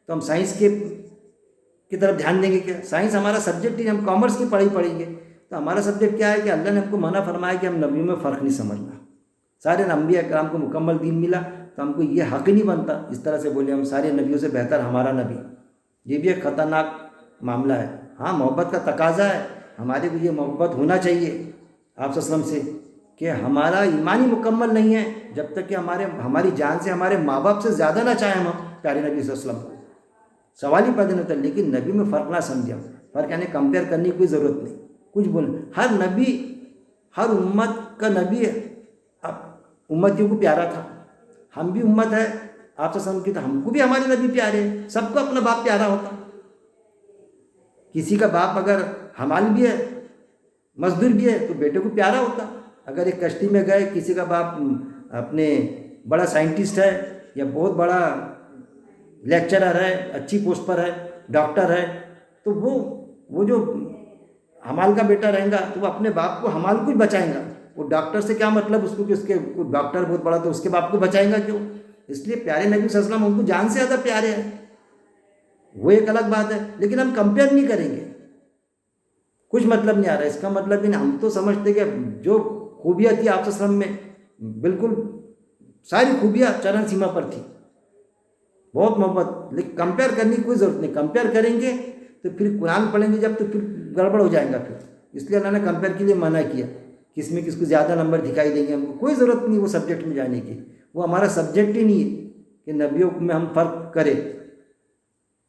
تو ہم سائنس کی طرف دھیان دیں گے کیا؟ سائنس ہمارا سبجیکٹ ہی، ہم کامرس کی پڑھائی پڑھیں گے تو ہمارا سبجیکٹ کیا ہے کہ اللہ نے ہم کو منع فرمایا کہ ہم نبیوں میں فرق نہیں سمجھنا۔ سارے انبیاء کرام کو مکمل دین ملا تو ہم کو یہ حق ہی نہیں بنتا اس طرح سے بولے ہم سارے نبیوں سے بہتر ہمارا نبی، یہ بھی ایک خطرناک معاملہ ہے۔ ہاں محبت کا تقاضا ہے، ہمارے کو یہ محبت ہونا چاہیے آپ صلی اللہ علیہ وسلم سے کہ ہمارا ایمان ہی مکمل نہیں ہے جب تک کہ ہماری جان سے ہمارے ماں باپ سے زیادہ نہ چاہیں ہم پیارے نبی صلی اللہ علیہ وسلم کو، سوال ہی پیدا نہیں ہوتا۔ لیکن نبی میں فرق نہ سمجھیں، فرق یعنی کمپیئر کرنے کی کوئی ضرورت نہیں، کچھ ہر نبی ہر امت کا نبی امتیوں کو پیارا تھا، ہم بھی امت ہے آپ صلی اللہ علیہ وسلم کی تو ہم کو بھی ہمارے نبی پیارے ہیں، سب کو اپنا باپ پیارا ہوتا۔ کسی کا باپ اگر حمال بھی ہے مزدور بھی ہے تو بیٹے کو پیارا ہوتا۔ اگر ایک کشتی میں گئے کسی کا باپ اپنے بڑا سائنٹسٹ ہے یا بہت بڑا لیکچرر ہے، اچھی پوسٹ پر ہے، ڈاکٹر ہے، تو وہ جو حمال کا بیٹا رہے گا تو وہ اپنے باپ کو حمال کو ہی بچائے گا۔ وہ ڈاکٹر سے کیا مطلب اس کو کہ اس کے ڈاکٹر بہت بڑا تو اس کے باپ کو بچائے گا کیوں؟ اس لیے پیارے نبی صلی اللہ علیہ وسلم ہم کو جان سے زیادہ پیارے ہیں، وہ ایک الگ بات ہے، لیکن ہم کمپیئر نہیں کریں گے، کچھ مطلب نہیں آ رہا۔ اس کا مطلب نہیں، ہم تو سمجھتے کہ جو خوبیاں تھی آپ صلی اللہ علیہ وسلم میں بالکل ساری خوبیاں چرن سیما پر تھی، بہت محبت، لیکن کمپیئر کرنے کی کوئی ضرورت نہیں۔ کمپیئر کریں گے تو پھر قرآن پڑھیں گے جب تو پھر گڑبڑ ہو جائے گا پھر. اس لیے اللہ نے کمپیئر کے لیے منع کیا. کس میں کس کو زیادہ نمبر دکھائی دیں گے، ہم کو کوئی ضرورت نہیں وہ سبجیکٹ میں جانے کی. وہ ہمارا سبجیکٹ ہی نہیں ہے کہ نبیوں میں ہم فرق کریں.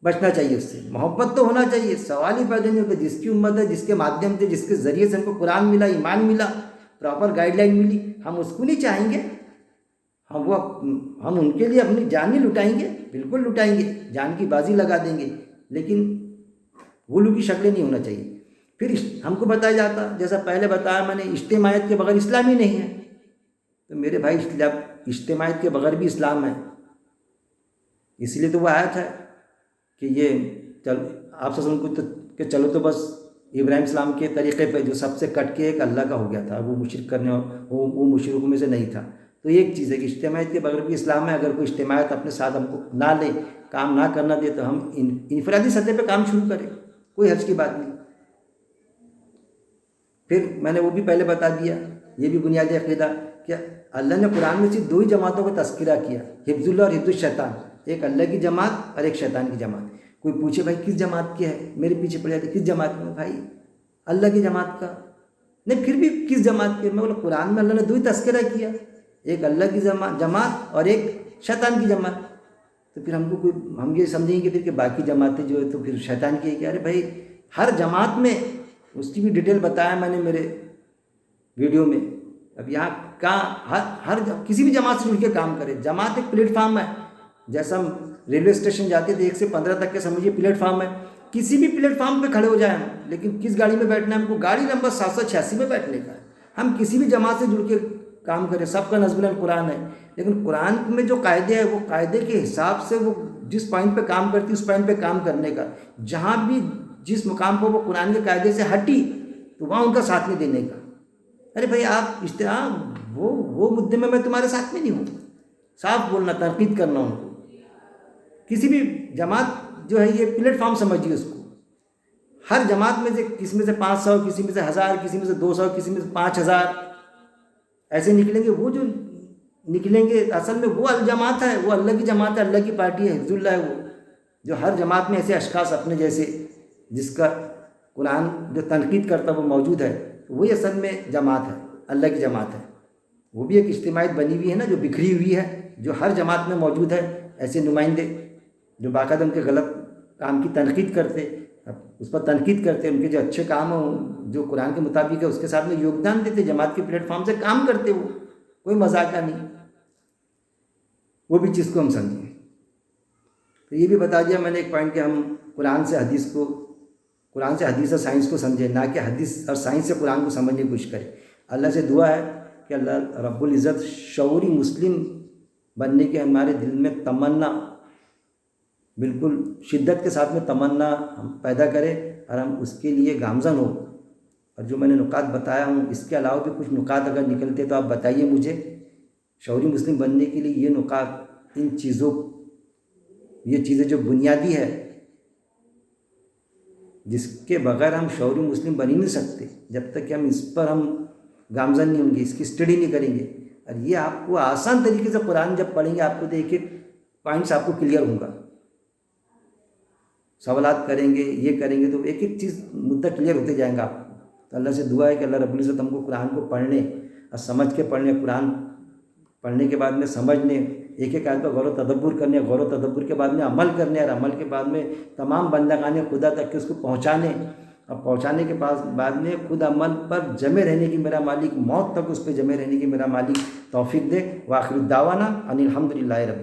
بچنا چاہیے اس سے. محبت تو ہونا چاہیے. سوال ہی پیدا نہیں ہوتا. جس کی امت ہے، جس کے مادھیم سے، جس کے ذریعے سے ہم کو قرآن ملا، ایمان ملا، پراپر گائیڈ لائن ملی، ہم اس کو نہیں چاہیں گے؟ ہم ان کے لیے اپنی جان نہیں لٹائیں گے؟ بالکل لٹائیں گے، جان کی بازی لگا دیں گے، لیکن غلو کی شکلیں نہیں ہونا چاہیے. پھر ہم کو بتایا جاتا، جیسا پہلے بتایا میں نے، اجتماعیت کے بغیر اسلام ہی نہیں ہے. تو میرے بھائی اجتماعیت کے بغیر بھی اسلام ہے. اس لیے تو وہ آیت ہے کہ یہ آپ سے کو کہ چلو تو بس ابراہیم السلام کے طریقے پہ، جو سب سے کٹ کے ایک اللہ کا ہو گیا تھا، وہ مشرک کرنے وہ مشرکوں میں سے نہیں تھا. تو ایک چیز ہے کہ اجتماعیت کے بغیر بھی اسلام ہے. اگر کوئی اجتماعیت اپنے ساتھ ہم کو نہ لے، کام نہ کرنا دے، تو ہم انفرادی سطح پہ کام شروع کریں، کوئی حرج کی بات نہیں. پھر میں نے وہ بھی پہلے بتا دیا، یہ بھی بنیادی عقیدہ کہ اللہ نے قرآن میں صرف 2 ہی جماعتوں کا تذکرہ کیا، حفظ اللہ اور حفظ الشیطان. ایک اللہ کی جماعت اور ایک شیطان کی جماعت. کوئی پوچھے بھائی کس جماعت کے ہے، میرے پیچھے پڑ جاتے کس جماعت میں؟ بھائی اللہ کی جماعت کا. نہیں پھر بھی کس جماعت کے؟ میں بولا قرآن میں اللہ نے 2 ہی تذکرہ کیا، ایک اللہ کی جماعت اور ایک شیطان کی جماعت. تو پھر ہم یہ سمجھیں گے پھر کہ باقی جماعتیں جو ہے تو پھر شیطان کی ہے کہ ارے بھائی ہر جماعت میں، اس کی بھی ڈیٹیل بتایا میں نے میرے ویڈیو میں. اب یہاں ہر کسی بھی جماعت سے جڑ کے کام کرے. جماعت ایک پلیٹ فارم ہے. جیسا ہم ریلوے اسٹیشن جاتے تھے 1 سے 15 تک کے سمجھیے پلیٹ فارم ہے. کسی بھی پلیٹ فارم پہ کھڑے ہو جائیں ہم، لیکن کس گاڑی میں بیٹھنا ہے ہم کو؟ گاڑی نمبر 786 میں بیٹھنے کا ہے. ہم کسی بھی جماعت سے جڑ کے کام کریں، سب کا نظم القرآن ہے. لیکن قرآن میں جو قاعدے ہیں، وہ قاعدے کے حساب سے وہ جس پوائنٹ پہ کام کرتی ہے اس پوائنٹ پہ کام کرنے کا. جہاں بھی جس مقام پر وہ قرآن کے قاعدے سے ہٹی تو وہاں ان کا ساتھ نہیں دینے کا. ارے بھائی آپ وہ مدعے میں تمہارے ساتھ میں نہیں ہوں. صاف بولنا، تنقید کرنا ان کو. کسی بھی جماعت جو ہے یہ پلیٹ فارم سمجھیے اس کو. ہر جماعت میں سے کسی میں سے 500، کسی میں سے 1000، کسی میں سے 200، کسی میں سے 5000 ایسے نکلیں گے. وہ جو نکلیں گے اصل میں وہ الجماعت ہے، وہ اللہ کی جماعت ہے، اللہ کی پارٹی ہے، حفظ اللہ ہے. وہ جو ہر جماعت میں ایسے اشخاص اپنے جیسے جس کا قرآن جو تنقید کرتا وہ موجود ہے، وہی اصل میں جماعت ہے، اللہ کی جماعت ہے. وہ بھی ایک اجتماعیت بنی ہوئی ہے نا، جو بکھری ہوئی ہے، جو ہر جماعت میں موجود ہے. ایسے نمائندے جو باقاعدہ ان کے غلط کام کی تنقید کرتے، اس پر تنقید کرتے، ان کے جو اچھے کام ہوں جو قرآن کے مطابق ہے اس کے ساتھ میں یوگدان دیتے، جماعت کے پلیٹ فارم سے کام کرتے. وہ کوئی مذاق کا نہیں. وہ بھی چیز کو ہم سمجھیں. تو یہ بھی بتا دیا میں نے ایک پوائنٹ کہ ہم قرآن سے حدیث اور سائنس کو سمجھیں، نہ کہ حدیث اور سائنس سے قرآن کو سمجھنے کی کوشش کریں. اللہ سے دعا ہے کہ اللہ رب العزت شعوری مسلم بننے کے ہمارے دل میں تمنا، بالکل شدت کے ساتھ میں تمنا ہم پیدا کرے اور ہم اس کے لیے گامزن ہو. اور جو میں نے نکات بتایا ہوں، اس کے علاوہ بھی کچھ نکات اگر نکلتے تو آپ بتائیے مجھے. شعوری مسلم بننے کے لیے یہ نکات، یہ چیزیں جو بنیادی ہے، جس کے بغیر ہم شعوری مسلم بن ہی نہیں سکتے جب تک کہ ہم اس پر گامزن نہیں ہوں گے، اس کی اسٹڈی نہیں کریں گے. اور یہ آپ کو آسان طریقے سے قرآن جب پڑھیں گے آپ کو تو ایک پوائنٹس آپ کو کلیئر ہوں گا. سوالات کریں گے، یہ کریں گے تو ایک چیز مدعا کلیئر ہوتے جائیں گا آپ کو. تو اللہ سے دعا ہے کہ اللہ رب العزت ہم کو قرآن کو پڑھنے اور سمجھ کے پڑھنے، قرآن پڑھنے کے بعد میں سمجھنے، ایک آیت پر غور و تدبر کرنے، غور و تدبر کے بعد میں عمل کرنے، اور عمل کے بعد میں تمام بندگان خدا تک کے اس کو پہنچانے، اور پہنچانے کے بعد میں خود عمل پر جمع رہنے کی میرا مالک، موت تک اس پہ جمع رہنے کی میرا مالک توفیق دے. وآخر الدعوانا ان الحمد للہ رب العالمین.